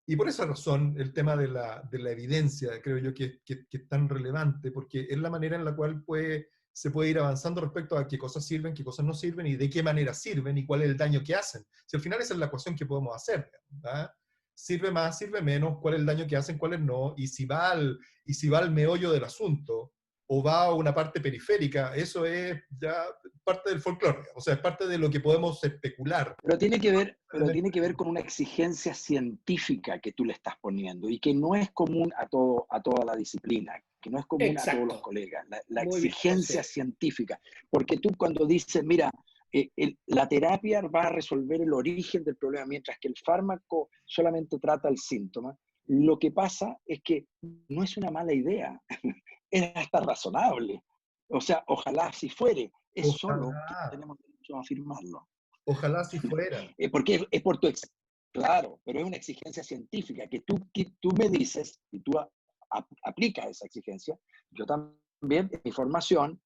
Y por esa razón el tema de la evidencia creo yo que es tan relevante, porque es la manera en la cual se puede ir avanzando respecto a qué cosas sirven, qué cosas no sirven, y de qué manera sirven, y cuál es el daño que hacen. Si al final esa es la ecuación que podemos hacer, ¿verdad? Sirve más, sirve menos, cuál es el daño que hacen, cuáles no, y si va al meollo del asunto, o va a una parte periférica, eso es ya parte del folclore, o sea, es parte de lo que podemos especular. Pero tiene que ver con una exigencia científica que tú le estás poniendo y que no es común a toda la disciplina, que no es común Exacto. a todos los colegas, la exigencia científica. Porque tú cuando dices, mira, la terapia va a resolver el origen del problema, mientras que el fármaco solamente trata el síntoma, lo que pasa es que no es una mala idea, es hasta razonable. O sea, ojalá si fuere, es solo que tenemos derecho a afirmarlo. Ojalá si fuera. Porque es por claro, pero es una exigencia científica que tú me dices y tú aplicas esa exigencia. Yo también, en mi formación,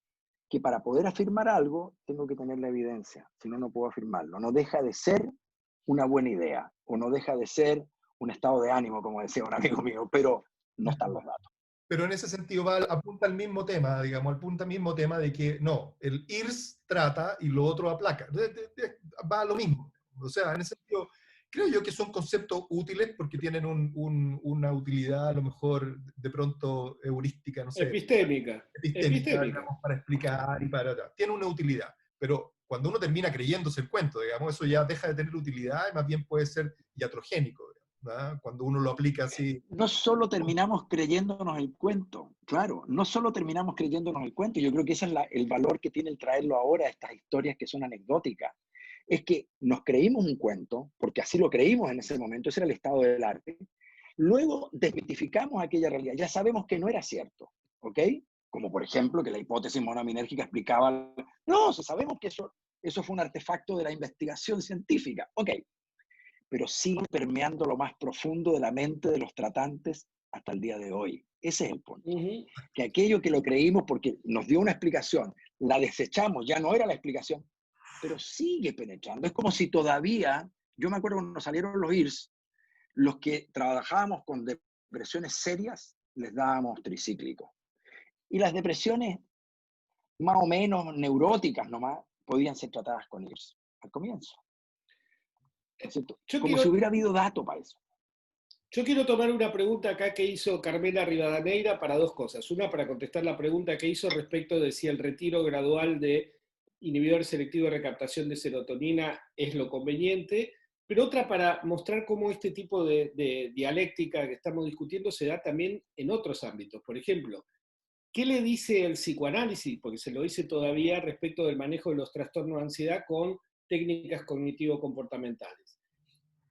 que para poder afirmar algo tengo que tener la evidencia, si no, no puedo afirmarlo. No deja de ser una buena idea o no deja de ser un estado de ánimo, como decía un amigo mío, pero no están los datos. Pero en ese sentido apunta al mismo tema, digamos, apunta al mismo tema de que no, el IRS trata y lo otro aplaca. Va a lo mismo. O sea, en ese sentido, creo yo que son conceptos útiles porque tienen una utilidad a lo mejor de pronto heurística, no sé. Epistémica. Epistémica, digamos, para explicar y para... Tiene una utilidad, pero cuando uno termina creyéndose el cuento, digamos, eso ya deja de tener utilidad y más bien puede ser iatrogénico, ¿verdad? Cuando uno lo aplica así. No solo terminamos creyéndonos el cuento, claro, no solo terminamos creyéndonos el cuento, yo creo que ese es el valor que tiene el traerlo ahora, estas historias que son anecdóticas, es que nos creímos un cuento, porque así lo creímos en ese momento, ese era el estado del arte, luego desmitificamos aquella realidad, ya sabemos que no era cierto, ¿ok? Como por ejemplo que la hipótesis monoaminérgica explicaba, no, sabemos que eso fue un artefacto de la investigación científica, ok, pero sigue permeando lo más profundo de la mente de los tratantes hasta el día de hoy. Ese es el punto. Que aquello que lo creímos porque nos dio una explicación, la desechamos, ya no era la explicación, pero sigue penetrando. Es como si todavía, yo me acuerdo cuando salieron los IRS, los que trabajábamos con depresiones serias, les dábamos tricíclico. Y las depresiones más o menos neuróticas nomás, podían ser tratadas con IRS al comienzo. Como si hubiera habido dato para eso. Yo quiero tomar una pregunta acá que hizo Carmela Rivadeneira para dos cosas. Una, para contestar la pregunta que hizo respecto de si el retiro gradual de inhibidor selectivo de recaptación de serotonina es lo conveniente, pero otra para mostrar cómo este tipo de dialéctica que estamos discutiendo se da también en otros ámbitos. Por ejemplo, ¿qué le dice el psicoanálisis? Porque se lo dice todavía respecto del manejo de los trastornos de ansiedad con técnicas cognitivo-comportamentales,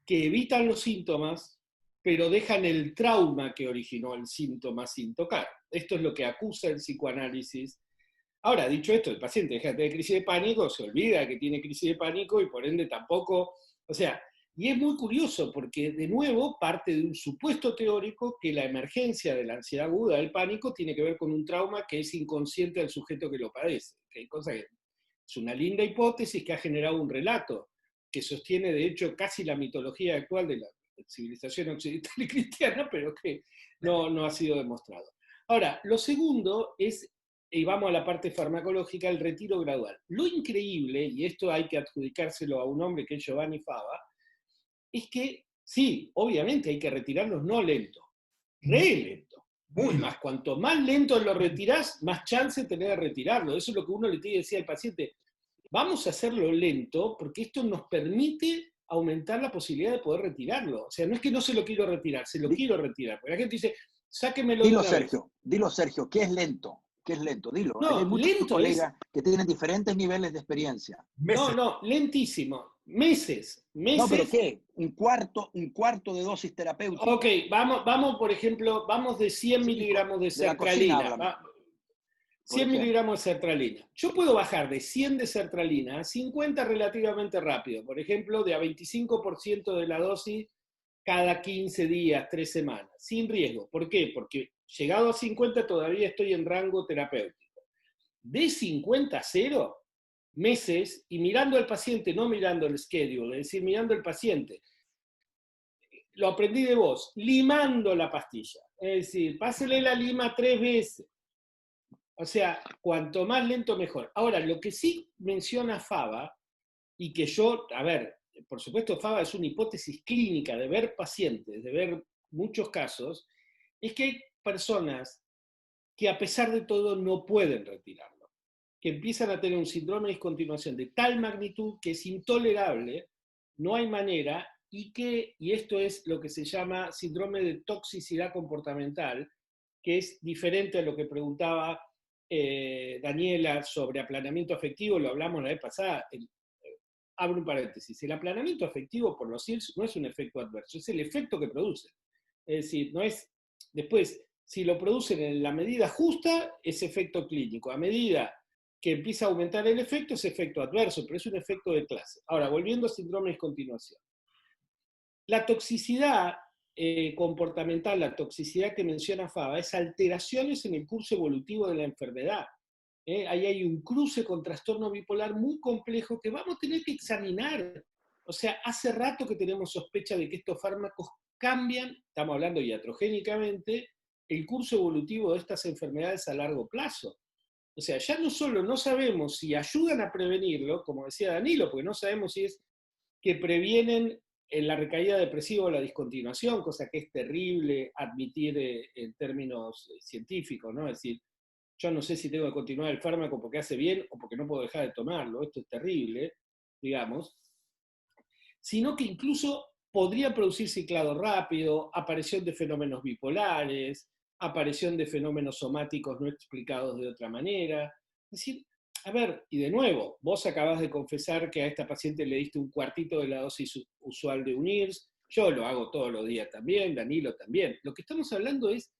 que evitan los síntomas, pero dejan el trauma que originó el síntoma sin tocar. Esto es lo que acusa el psicoanálisis. Ahora, dicho esto, el paciente deja de tener crisis de pánico, se olvida que tiene crisis de pánico y por ende tampoco, o sea, y es muy curioso porque de nuevo parte de un supuesto teórico que la emergencia de la ansiedad aguda del pánico tiene que ver con un trauma que es inconsciente del sujeto que lo padece. Que cosa que es una linda hipótesis que ha generado un relato que sostiene de hecho casi la mitología actual de la civilización occidental y cristiana, pero que no ha sido demostrado. Ahora, lo segundo es, y vamos a la parte farmacológica, el retiro gradual. Lo increíble, y esto hay que adjudicárselo a un hombre que es Giovanni Fava, es que sí, obviamente hay que retirarlos no lento, re lento. Muy más, cuanto más lento lo retirás, más chance tenés de retirarlo. Eso es lo que uno le tiene que decir al paciente. Vamos a hacerlo lento porque esto nos permite aumentar la posibilidad de poder retirarlo. O sea, no es que no se lo quiero retirar, se lo quiero retirar. Porque la gente dice, sáquemelo de una Sergio, vez. Dilo, Sergio, ¿qué es lento? ¿Qué es lento? Dilo. No, hay muchos lento colegas que tienen diferentes niveles de experiencia. meses. No, lentísimo. Meses. No, pero ¿qué? Un cuarto de dosis terapéutica. Ok, vamos por ejemplo, vamos de 100 miligramos de sertralina. 100 miligramos de sertralina. Yo puedo bajar de 100 de sertralina a 50 relativamente rápido. Por ejemplo, de a 25% de la dosis cada 15 días, 3 semanas, sin riesgo. ¿Por qué? Porque llegado a 50 todavía estoy en rango terapéutico. De 50 a 0, meses, y mirando al paciente, no mirando el schedule, es decir, mirando al paciente. Lo aprendí de vos, limando la pastilla. Es decir, pásele la lima 3 veces. O sea, cuanto más lento, mejor. Ahora, lo que sí menciona Fava, y que yo, a ver, por supuesto Fava es una hipótesis clínica de ver pacientes, de ver muchos casos, es que hay personas que a pesar de todo no pueden retirarlo, que empiezan a tener un síndrome de discontinuación de tal magnitud que es intolerable, no hay manera, y esto es lo que se llama síndrome de toxicidad comportamental, que es diferente a lo que preguntaba Daniela sobre aplanamiento afectivo, lo hablamos la vez pasada. Abro un paréntesis, el aplanamiento afectivo por los IRS no es un efecto adverso, es el efecto que produce. Es decir, no es, después, si lo producen en la medida justa, es efecto clínico. A medida que empieza a aumentar el efecto, es efecto adverso, pero es un efecto de clase. Ahora, volviendo a síndrome de discontinuación. La toxicidad comportamental, la toxicidad que menciona Fava, es alteraciones en el curso evolutivo de la enfermedad. Ahí hay un cruce con trastorno bipolar muy complejo que vamos a tener que examinar. O sea, hace rato que tenemos sospecha de que estos fármacos cambian, estamos hablando iatrogénicamente, el curso evolutivo de estas enfermedades a largo plazo. O sea, ya no solo no sabemos si ayudan a prevenirlo, como decía Danilo, porque no sabemos si es que previenen la recaída depresiva o la discontinuación, cosa que es terrible admitir en términos científicos, ¿no? Es decir, yo no sé si tengo que continuar el fármaco porque hace bien o porque no puedo dejar de tomarlo, esto es terrible, digamos, sino que incluso podría producir ciclado rápido, aparición de fenómenos bipolares, aparición de fenómenos somáticos no explicados de otra manera. Es decir, a ver, y de nuevo, vos acabás de confesar que a esta paciente le diste un cuartito de la dosis usual de un IRS, yo lo hago todos los días también, Danilo también. Lo que estamos hablando es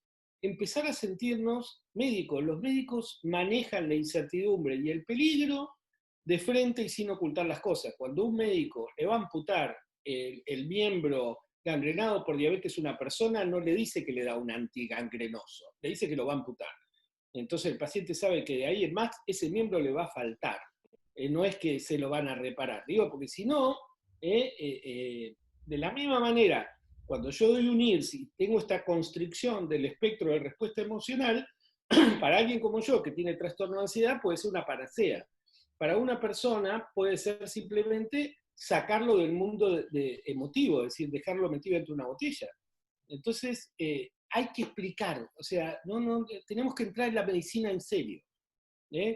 empezar a sentirnos médicos. Los médicos manejan la incertidumbre y el peligro de frente y sin ocultar las cosas. Cuando un médico le va a amputar el miembro gangrenado por diabetes a una persona, no le dice que le da un antigangrenoso, le dice que lo va a amputar. Entonces el paciente sabe que de ahí en más ese miembro le va a faltar. No es que se lo van a reparar. Digo, porque si no, de la misma manera, cuando yo doy un IRS y tengo esta constricción del espectro de respuesta emocional, para alguien como yo que tiene trastorno de ansiedad puede ser una panacea. Para una persona puede ser simplemente sacarlo del mundo emotivo, es decir, dejarlo metido dentro de una botella. Entonces, hay que explicar, o sea, tenemos que entrar en la medicina en serio.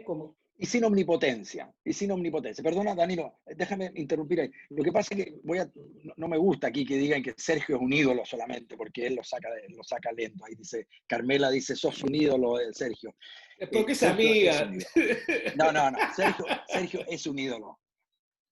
Como... Y sin omnipotencia, y sin omnipotencia. Perdona, Danilo, déjame interrumpir ahí. Lo que pasa es que no me gusta aquí que digan que Sergio es un ídolo solamente, porque él lo saca lento. Ahí dice, Carmela dice, sos un ídolo de Sergio. Es porque es Sergio amiga. Es un ídolo. No, Sergio es un ídolo.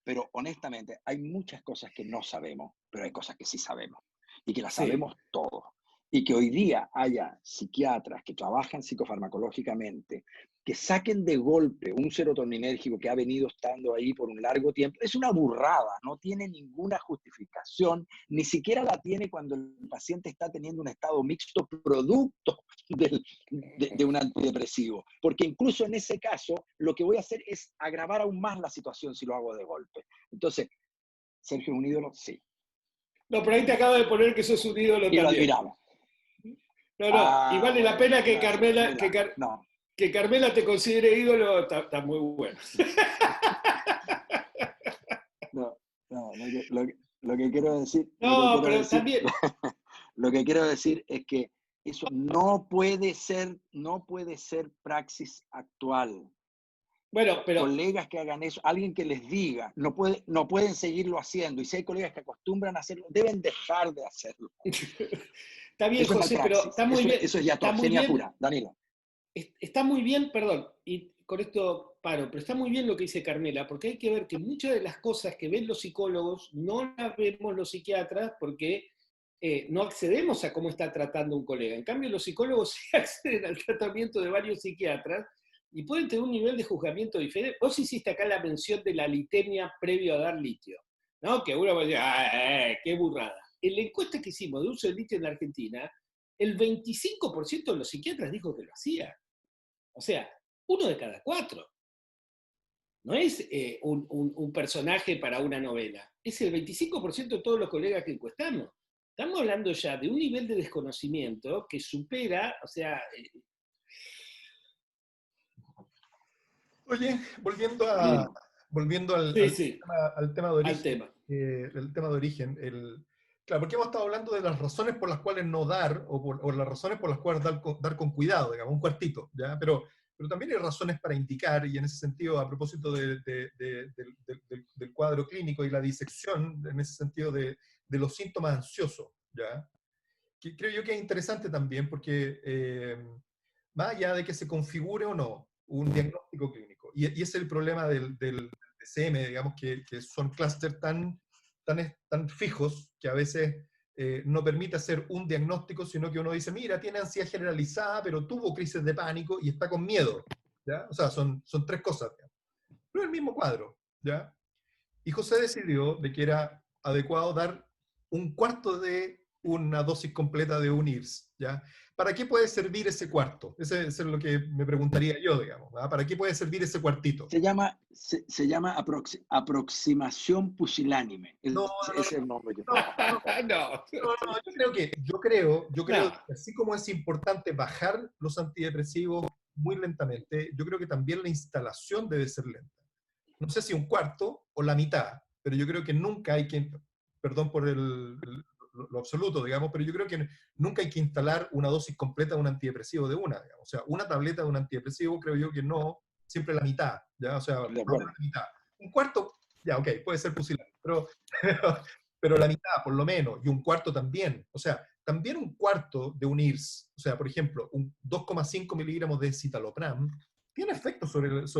Pero honestamente, hay muchas cosas que no sabemos, pero hay cosas que sí sabemos. Y que las sabemos todos. Y que hoy día haya psiquiatras que trabajan psicofarmacológicamente, que saquen de golpe un serotoninérgico que ha venido estando ahí por un largo tiempo, es una burrada, no tiene ninguna justificación, ni siquiera la tiene cuando el paciente está teniendo un estado mixto producto de un antidepresivo. Porque incluso en ese caso, lo que voy a hacer es agravar aún más la situación si lo hago de golpe. Entonces, ¿Sergio es un ídolo? Sí. No, pero ahí te acabo de poner que sos un ídolo y también. Lo admiramos. No, y vale la pena que Carmela, no. que Carmela te considere ídolo, está muy bueno. Lo que quiero decir... No, pero también... Lo que quiero decir es que eso no puede ser praxis actual. Bueno, pero... Colegas que hagan eso, alguien que les diga, no pueden seguirlo haciendo. Y si hay colegas que acostumbran a hacerlo, deben dejar de hacerlo. Está bien, eso José, pero está muy bien. Eso es ya toxemia pura, Danilo. Está muy bien, perdón, y con esto paro, pero está muy bien lo que dice Carmela, porque hay que ver que muchas de las cosas que ven los psicólogos no las vemos los psiquiatras porque no accedemos a cómo está tratando un colega. En cambio, los psicólogos sí acceden al tratamiento de varios psiquiatras y pueden tener un nivel de juzgamiento diferente. Vos hiciste acá la mención de la litemia previo a dar litio, ¿no? Que uno va a decir, qué burrada. En la encuesta que hicimos de uso de litio en la Argentina, el 25% de los psiquiatras dijo que lo hacía. O sea, 1 de cada 4. No es un personaje para una novela. Es el 25% de todos los colegas que encuestamos. Estamos hablando ya de un nivel de desconocimiento que supera, o sea... Oye, volviendo al tema de origen. El tema de origen. Claro, porque hemos estado hablando de las razones por las cuales no dar, o las razones por las cuales dar con cuidado, digamos, un cuartito, ¿ya? Pero también hay razones para indicar, y en ese sentido, a propósito del cuadro clínico y la disección, en ese sentido de los síntomas ansiosos, ¿ya? Que creo yo que es interesante también, porque más allá de que se configure o no un diagnóstico clínico, y ese es el problema del DCM, digamos, que son clústeres tan fijos que a veces no permite hacer un diagnóstico, sino que uno dice, mira, tiene ansiedad generalizada, pero tuvo crisis de pánico y está con miedo, ¿ya? O sea, son 3 cosas, digamos. Pero es el mismo cuadro, ¿ya? Y José decidió de que era adecuado dar un cuarto de una dosis completa de un IRS, ¿ya? ¿Para qué puede servir ese cuarto? Ese es lo que me preguntaría yo, digamos. ¿Ah? ¿Para qué puede servir ese cuartito? Se llama aproximación pusilánime. No, Ese es el nombre que no, no, yo creo que así como es importante bajar los antidepresivos muy lentamente, yo creo que también la instalación debe ser lenta. No sé si un cuarto o la mitad, pero yo creo que nunca hay que, perdón por lo absoluto, digamos, pero yo creo que nunca hay que instalar una dosis completa de un antidepresivo de una, digamos. O sea, una tableta de un antidepresivo creo yo que no, siempre la mitad, ¿ya? O sea, de no acuerdo. la mitad. Un cuarto, ya, ok, puede ser pusilánime, pero la mitad, por lo menos, y un cuarto también. O sea, también un cuarto de un IRS, o sea, por ejemplo, un 2,5 miligramos de citalopram, tiene efecto sobre los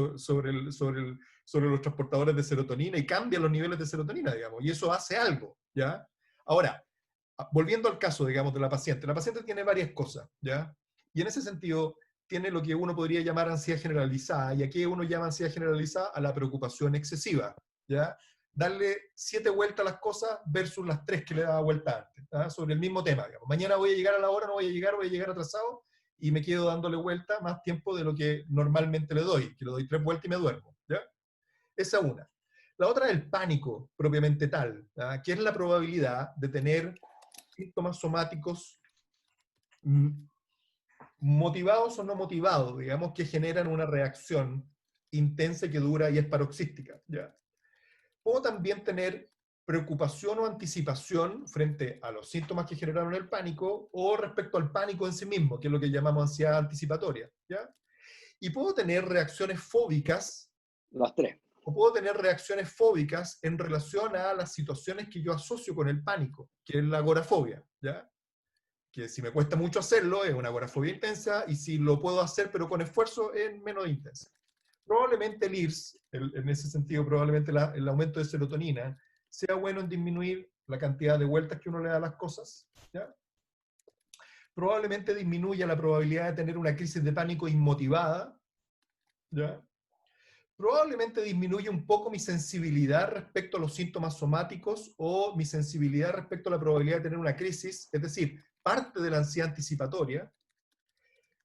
transportadores de serotonina y cambia los niveles de serotonina, digamos, y eso hace algo, ¿ya? Ahora, volviendo al caso, digamos, de la paciente tiene varias cosas, ¿ya? Y en ese sentido, tiene lo que uno podría llamar ansiedad generalizada, y aquí uno llama ansiedad generalizada a la preocupación excesiva, ¿ya? Darle 7 vueltas a las cosas versus las 3 que le daba vuelta antes, ¿ya? Sobre el mismo tema, digamos. Mañana voy a llegar a la hora, no voy a llegar atrasado, y me quedo dándole vuelta más tiempo de lo que normalmente le doy, que le doy 3 vueltas y me duermo, ¿ya? Esa una. La otra es el pánico propiamente tal, ¿ya? Que es la probabilidad de tener síntomas somáticos motivados o no motivados, digamos, que generan una reacción intensa que dura y es paroxística, ¿ya? Puedo también tener preocupación o anticipación frente a los síntomas que generaron el pánico o respecto al pánico en sí mismo, que es lo que llamamos ansiedad anticipatoria, ¿ya? Y puedo tener reacciones fóbicas. Las 3. O puedo tener reacciones fóbicas en relación a las situaciones que yo asocio con el pánico, que es la agorafobia, ¿ya? Que si me cuesta mucho hacerlo, es una agorafobia intensa, y si lo puedo hacer pero con esfuerzo, es menos intensa. Probablemente el IRS, en ese sentido, probablemente el aumento de serotonina, sea bueno en disminuir la cantidad de vueltas que uno le da a las cosas, ¿ya? Probablemente disminuya la probabilidad de tener una crisis de pánico inmotivada, ¿ya? Probablemente disminuye un poco mi sensibilidad respecto a los síntomas somáticos o mi sensibilidad respecto a la probabilidad de tener una crisis, es decir, parte de la ansiedad anticipatoria,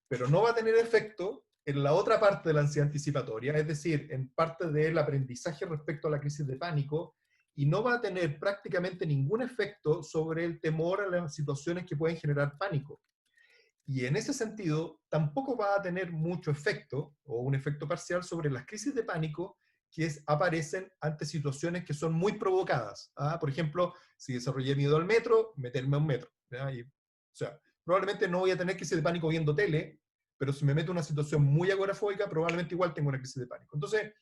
pero no va a tener efecto en la otra parte de la ansiedad anticipatoria, es decir, en parte del aprendizaje respecto a la crisis de pánico, y no va a tener prácticamente ningún efecto sobre el temor a las situaciones que pueden generar pánico. Y en ese sentido, tampoco va a tener mucho efecto, o un efecto parcial, sobre las crisis de pánico que aparecen ante situaciones que son muy provocadas. ¿Ah? Por ejemplo, si desarrollé miedo al metro, meterme a un metro. O sea, probablemente no voy a tener crisis de pánico viendo tele, pero si me meto en una situación muy agorafóbica, probablemente igual tengo una crisis de pánico. Entonces,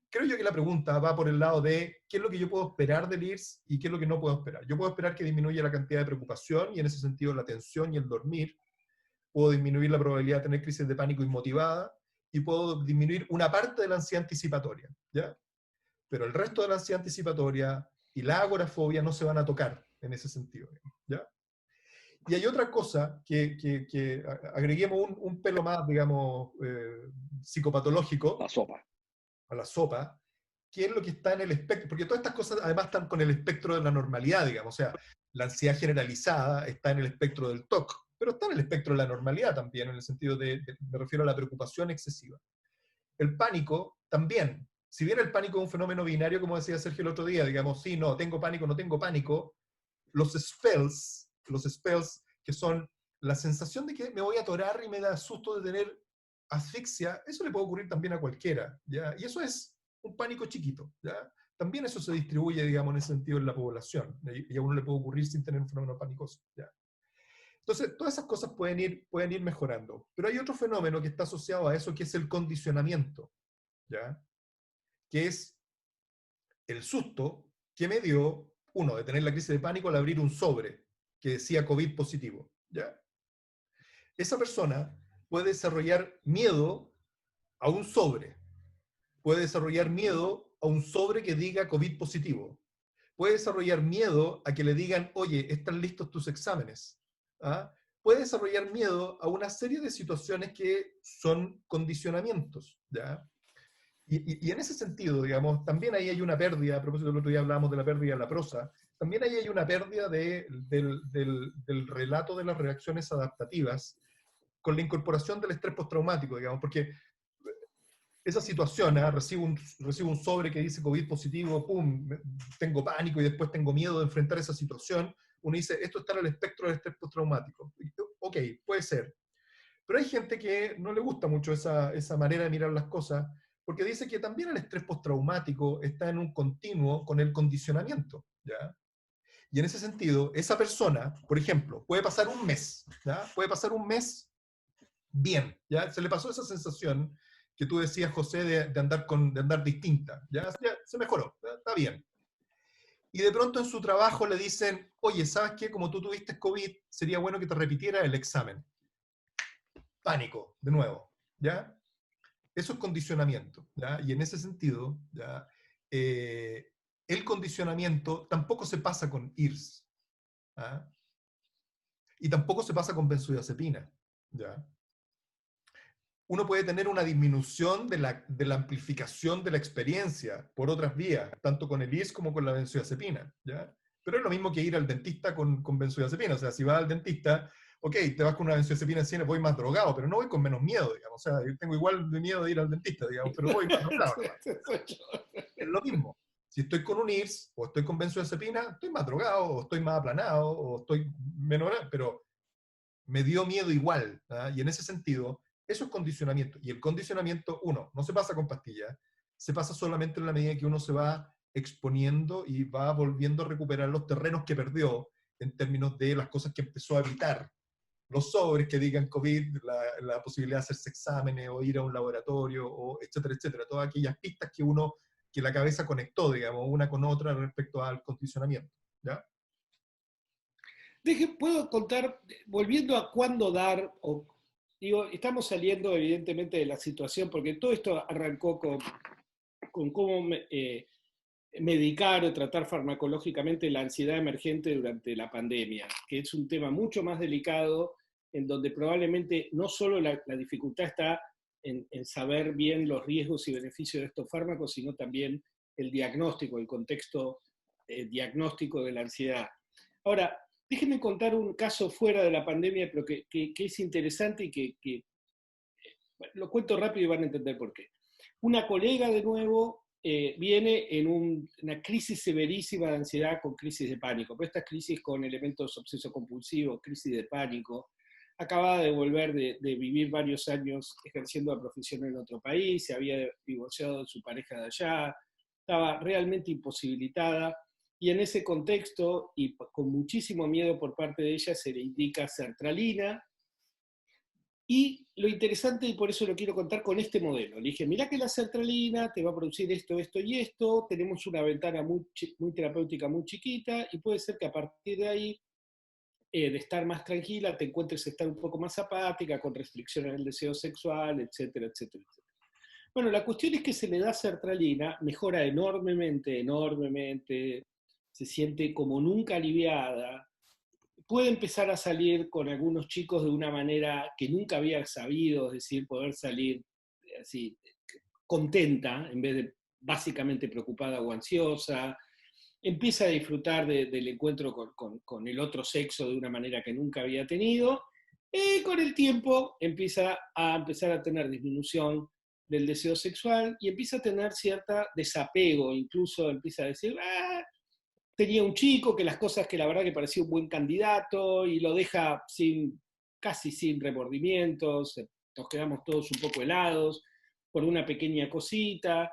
creo yo que la pregunta va por el lado de qué es lo que yo puedo esperar del IRS y qué es lo que no puedo esperar. Yo puedo esperar que disminuya la cantidad de preocupación y en ese sentido la tensión y el dormir. Puedo disminuir la probabilidad de tener crisis de pánico inmotivada y puedo disminuir una parte de la ansiedad anticipatoria, ¿ya? Pero el resto de la ansiedad anticipatoria y la agorafobia no se van a tocar en ese sentido, ¿ya? Y hay otra cosa que agreguemos un pelo más, digamos, psicopatológico. La sopa. A la sopa, que es lo que está en el espectro, porque todas estas cosas además están con el espectro de la normalidad, digamos, o sea, la ansiedad generalizada está en el espectro del TOC, pero está en el espectro de la normalidad también, en el sentido me refiero a la preocupación excesiva. El pánico también, si bien el pánico es un fenómeno binario, como decía Sergio el otro día, digamos, sí, no, tengo pánico, no tengo pánico, los spells, que son la sensación de que me voy a atorar y me da susto de tener asfixia, eso le puede ocurrir también a cualquiera, ¿ya? Y eso es un pánico chiquito, ¿ya? También eso se distribuye, digamos, en ese sentido en la población, y a uno le puede ocurrir sin tener un fenómeno panicoso, ¿ya? Entonces, todas esas cosas pueden ir mejorando. Pero hay otro fenómeno que está asociado a eso, que es el condicionamiento, ¿ya? Que es el susto que me dio, uno, de tener la crisis de pánico al abrir un sobre que decía COVID positivo, ¿ya? Esa persona puede desarrollar miedo a un sobre, puede desarrollar miedo a un sobre que diga COVID positivo, puede desarrollar miedo a que le digan, oye, están listos tus exámenes, ¿ah? Puede desarrollar miedo a una serie de situaciones que son condicionamientos, ¿ya? Y en ese sentido, digamos, también ahí hay una pérdida, a propósito del otro día hablábamos de la pérdida de la prosa, también ahí hay una pérdida del relato de las reacciones adaptativas con la incorporación del estrés postraumático, digamos, porque esa situación, recibo un sobre que dice COVID positivo, pum, tengo pánico y después tengo miedo de enfrentar esa situación, uno dice, esto está en el espectro del estrés postraumático. Ok, puede ser. Pero hay gente que no le gusta mucho esa manera de mirar las cosas, porque dice que también el estrés postraumático está en un continuo con el condicionamiento, ¿ya? Y en ese sentido, esa persona, por ejemplo, puede pasar un mes, ¿ya? Puede pasar un mes bien, ¿ya? Se le pasó esa sensación que tú decías, José, de andar distinta, ¿ya? Ya se mejoró, ¿ya? Está bien. Y de pronto en su trabajo le dicen, oye, ¿sabes qué? Como tú tuviste COVID, sería bueno que te repitiera el examen. Pánico, de nuevo, ¿ya? Eso es condicionamiento, ¿ya? Y en ese sentido, ¿ya? El condicionamiento tampoco se pasa con IRS, ¿ah? Y tampoco se pasa con benzodiazepina, ¿ya? Uno puede tener una disminución de la amplificación de la experiencia por otras vías, tanto con el IRS como con la benzodiazepina, ¿ya? Pero es lo mismo que ir al dentista con benzodiazepina, o sea, si vas al dentista, ok, te vas con una benzodiazepina en 100, voy más drogado, pero no voy con menos miedo, digamos, o sea, yo tengo igual de miedo de ir al dentista, digamos, pero voy más drogado. Es lo mismo. Si estoy con un IRS o estoy con benzodiazepina, estoy más drogado, o estoy más aplanado, o estoy menos, pero me dio miedo igual, ¿ah? Y en ese sentido, eso es condicionamiento. Y el condicionamiento, uno, no se pasa con pastillas, se pasa solamente en la medida que uno se va exponiendo y va volviendo a recuperar los terrenos que perdió en términos de las cosas que empezó a evitar. Los sobres que digan COVID, la posibilidad de hacerse exámenes o ir a un laboratorio, o etcétera, etcétera. Todas aquellas pistas que la cabeza conectó, digamos, una con otra respecto al condicionamiento, ¿ya? Puedo contar, volviendo a cuándo dar, digo, estamos saliendo evidentemente de la situación, porque todo esto arrancó con cómo medicar o tratar farmacológicamente la ansiedad emergente durante la pandemia, que es un tema mucho más delicado, en donde probablemente no solo la dificultad está en saber bien los riesgos y beneficios de estos fármacos, sino también el diagnóstico, el contexto diagnóstico de la ansiedad. Ahora, déjenme contar un caso fuera de la pandemia, pero que es interesante y que bueno, lo cuento rápido y van a entender por qué. Una colega, de nuevo, viene en una crisis severísima de ansiedad con crisis de pánico. Pero estas crisis con elementos obsesivo-compulsivos, crisis de pánico. Acababa de volver de vivir varios años ejerciendo la profesión en otro país, se había divorciado de su pareja de allá, estaba realmente imposibilitada. Y en ese contexto, y con muchísimo miedo por parte de ella, se le indica sertralina. Y lo interesante, y por eso lo quiero contar con este modelo, le dije, mirá que la sertralina te va a producir esto, esto y esto, tenemos una ventana muy terapéutica muy chiquita, y puede ser que a partir de ahí, de estar más tranquila, te encuentres estar un poco más apática, con restricciones en el deseo sexual, etcétera, etcétera, etcétera. Bueno, la cuestión es que se le da sertralina, mejora enormemente, enormemente, se siente como nunca aliviada, puede empezar a salir con algunos chicos de una manera que nunca había sabido, es decir, poder salir así contenta en vez de básicamente preocupada o ansiosa, empieza a disfrutar del encuentro con el otro sexo de una manera que nunca había tenido, y con el tiempo empieza a tener disminución del deseo sexual y empieza a tener cierta desapego, incluso empieza a decir, tenía un chico que las cosas que la verdad que parecía un buen candidato y lo deja casi sin remordimientos, nos quedamos todos un poco helados por una pequeña cosita,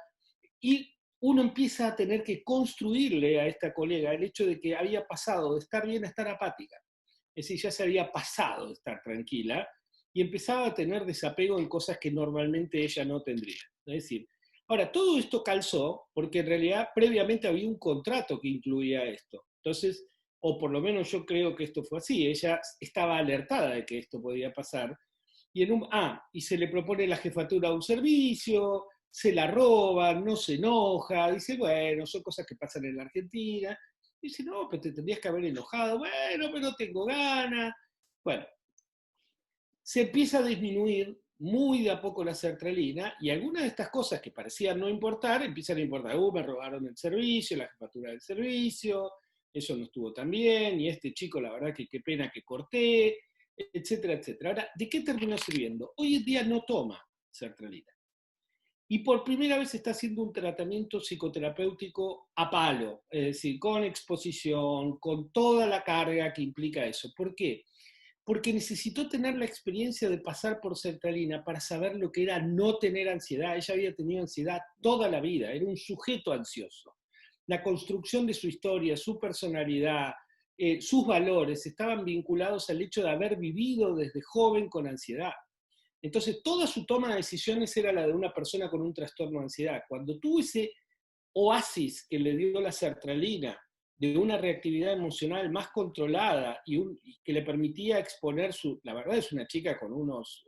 y uno empieza a tener que construirle a esta colega el hecho de que había pasado de estar bien a estar apática, es decir, ya se había pasado de estar tranquila y empezaba a tener desapego en cosas que normalmente ella no tendría. Es decir, ahora, todo esto calzó porque en realidad previamente había un contrato que incluía esto. Entonces, o por lo menos yo creo que esto fue así, ella estaba alertada de que esto podía pasar, y y se le propone la jefatura de un servicio, se la roban, no se enoja, dice, bueno, son cosas que pasan en la Argentina. Dice, no, pero te tendrías que haber enojado, bueno, pero no tengo ganas. Bueno, se empieza a disminuir muy de a poco la sertralina, y algunas de estas cosas que parecían no importar, empiezan a importar. Me robaron el servicio, la jefatura del servicio, eso no estuvo tan bien, y este chico, la verdad que qué pena que corté, etcétera, etcétera. Ahora, ¿de qué terminó sirviendo? Hoy en día no toma sertralina. Y por primera vez está haciendo un tratamiento psicoterapéutico a palo, es decir, con exposición, con toda la carga que implica eso. ¿Por qué? Porque necesitó tener la experiencia de pasar por sertralina para saber lo que era no tener ansiedad. Ella había tenido ansiedad toda la vida, era un sujeto ansioso. La construcción de su historia, su personalidad, sus valores estaban vinculados al hecho de haber vivido desde joven con ansiedad. Entonces, toda su toma de decisiones era la de una persona con un trastorno de ansiedad. Cuando tuvo ese oasis que le dio la sertralina, de una reactividad emocional más controlada y que le permitía exponer su... La verdad es una chica con unos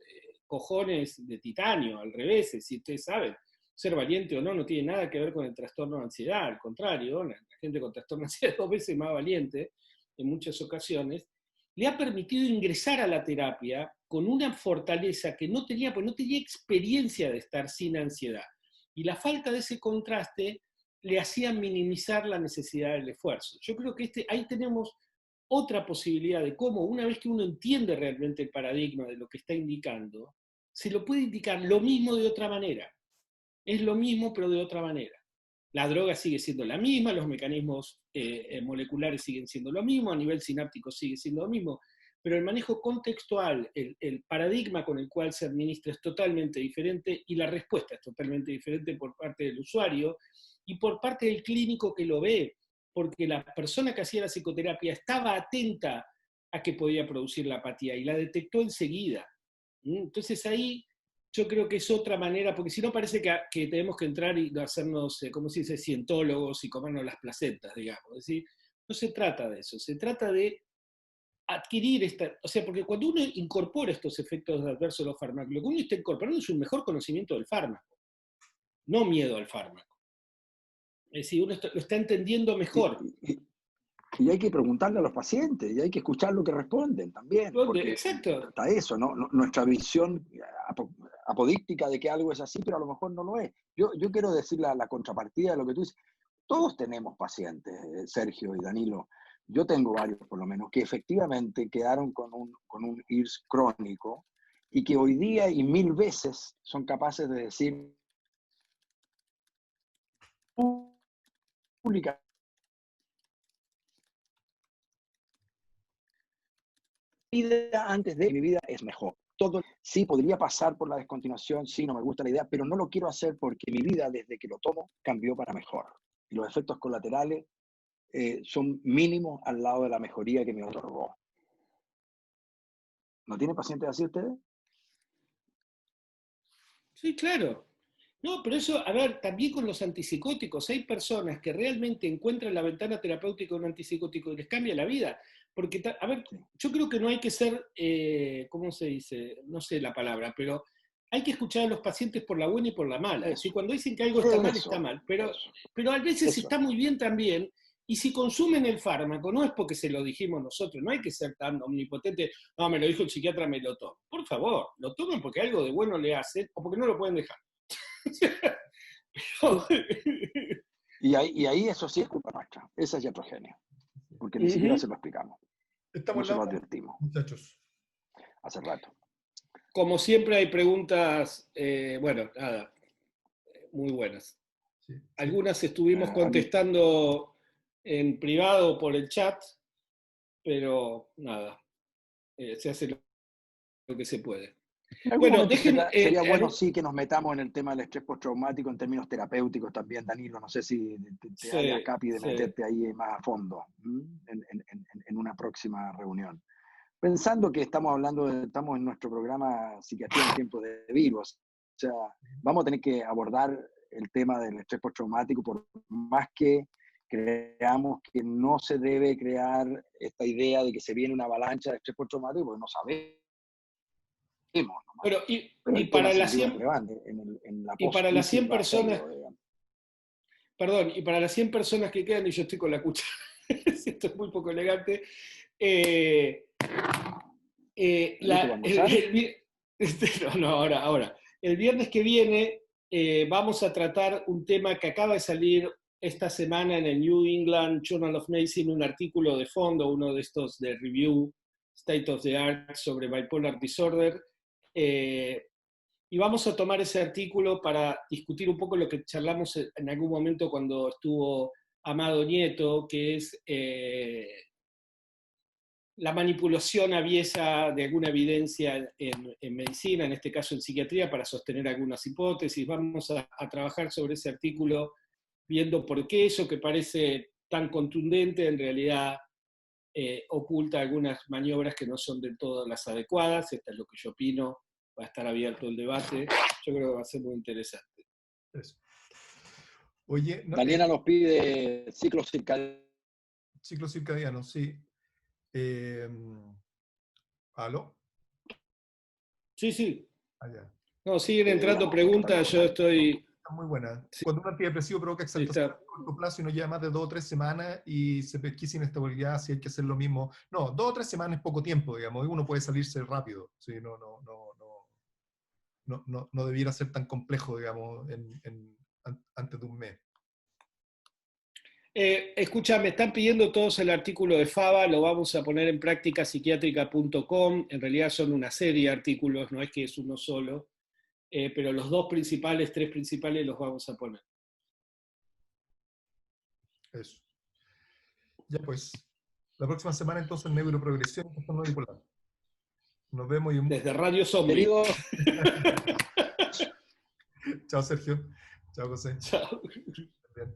cojones de titanio, al revés, si ustedes saben, ser valiente o no no tiene nada que ver con el trastorno de ansiedad, al contrario, la gente con trastorno de ansiedad es 2 veces más valiente en muchas ocasiones, le ha permitido ingresar a la terapia con una fortaleza que no tenía, pues no tenía experiencia de estar sin ansiedad. Y la falta de ese contraste le hacía minimizar la necesidad del esfuerzo. Yo creo que ahí tenemos otra posibilidad de cómo, una vez que uno entiende realmente el paradigma de lo que está indicando, se lo puede indicar lo mismo de otra manera. Es lo mismo, pero de otra manera. La droga sigue siendo la misma, los mecanismos moleculares siguen siendo lo mismo, a nivel sináptico sigue siendo lo mismo, pero el manejo contextual, el paradigma con el cual se administra es totalmente diferente y la respuesta es totalmente diferente por parte del usuario y por parte del clínico que lo ve, porque la persona que hacía la psicoterapia estaba atenta a que podía producir la apatía y la detectó enseguida. Entonces ahí yo creo que es otra manera, porque si no parece que tenemos que entrar y hacernos, ¿cómo se dice?, cientólogos y comernos las placentas, digamos. Es decir, no se trata de eso, se trata de adquirir o sea, porque cuando uno incorpora estos efectos adversos de los fármacos, lo que uno está incorporando es un mejor conocimiento del fármaco, no miedo al fármaco. Es decir, uno lo está entendiendo mejor. Y hay que preguntarle a los pacientes, y hay que escuchar lo que responden también. Porque exacto. Está eso, ¿no? Nuestra visión apodíctica de que algo es así, pero a lo mejor no lo es. Yo quiero decir la contrapartida de lo que tú dices. Todos tenemos pacientes, Sergio y Danilo. Yo tengo varios, por lo menos, que efectivamente quedaron con un IRS crónico y que hoy día y 1000 veces son capaces de decir pública vida antes de mi vida es mejor. Todo sí podría pasar por la descontinuación, sí, no me gusta la idea, pero no lo quiero hacer porque mi vida desde que lo tomo cambió para mejor. Y los efectos colaterales son mínimos al lado de la mejoría que me otorgó. ¿No tienen pacientes así ustedes? Sí, claro. No, pero eso, a ver, también con los antipsicóticos, hay personas que realmente encuentran la ventana terapéutica de un antipsicótico y les cambia la vida. Porque, a ver, yo creo que no hay que ser, ¿cómo se dice? No sé la palabra, pero hay que escuchar a los pacientes por la buena y por la mala. Es decir, cuando dicen que algo está mal, pero a veces está muy bien también. Y si consumen el fármaco, no es porque se lo dijimos nosotros, no hay que ser tan omnipotente, no, me lo dijo el psiquiatra, me lo tomo. Por favor, lo tomen porque algo de bueno le hacen o porque no lo pueden dejar. Y ahí eso sí es culpa nuestra, esa es iatrogenia, porque ni siquiera se lo explicamos. Estamos no se lo advertimos. Muchachos. Hace rato. Como siempre hay preguntas, bueno, nada, muy buenas. Sí. Algunas estuvimos contestando en privado por el chat, pero nada, se hace lo que se puede. Bueno, sería bueno sí que nos metamos en el tema del estrés postraumático en términos terapéuticos también, Danilo. No sé si te hagas capi de meterte ahí más a fondo en una próxima reunión. Pensando que estamos en nuestro programa Psiquiatría en tiempos de virus. O sea, vamos a tener que abordar el tema del estrés postraumático por más que creamos que no se debe crear esta idea de que se viene una avalancha de estrés postraumático porque no sabemos. Pero para las 100, y para las 100 personas, perdón, y para las 100 personas que quedan, y yo estoy con la cuchara, esto es muy poco elegante, ahora. El viernes que viene vamos a tratar un tema que acaba de salir esta semana en el New England Journal of Medicine un artículo de fondo, uno de estos de review, State of the Art, sobre bipolar disorder. Y vamos a tomar ese artículo para discutir un poco lo que charlamos en algún momento cuando estuvo Amado Nieto, que es la manipulación aviesa de alguna evidencia en medicina, en este caso en psiquiatría, para sostener algunas hipótesis. Vamos a trabajar sobre ese artículo viendo por qué eso que parece tan contundente en realidad oculta algunas maniobras que no son del todo las adecuadas. Esto es lo que yo opino, va a estar abierto el debate, yo creo que va a ser muy interesante. Eso. Oye, no, Daniela nos pide ciclo circadiano. Ciclo circadiano, sí. ¿Aló? Sí, sí. Allá. No, siguen entrando preguntas, yo estoy... Está muy buena. Sí. Cuando un antidepresivo provoca exaltación Está. a corto plazo y no lleva más de 2 o 3 semanas y se pesquisa inestabilidad, si hay que hacer lo mismo. No, 2 o 3 semanas es poco tiempo, digamos, y uno puede salirse rápido. Sí, no debiera ser tan complejo, digamos, antes de un mes. Escucha, me están pidiendo todos el artículo de Fava, lo vamos a poner en practicaspsiquiatrica.com. En realidad son una serie de artículos, no es que es uno solo, pero los tres principales los vamos a poner. Eso. Ya pues, la próxima semana entonces neuroprogresión y trastorno bipolar. Nos vemos y Desde Radio Zombie. Querido, Chao Sergio. Chao José. Chao. Bien.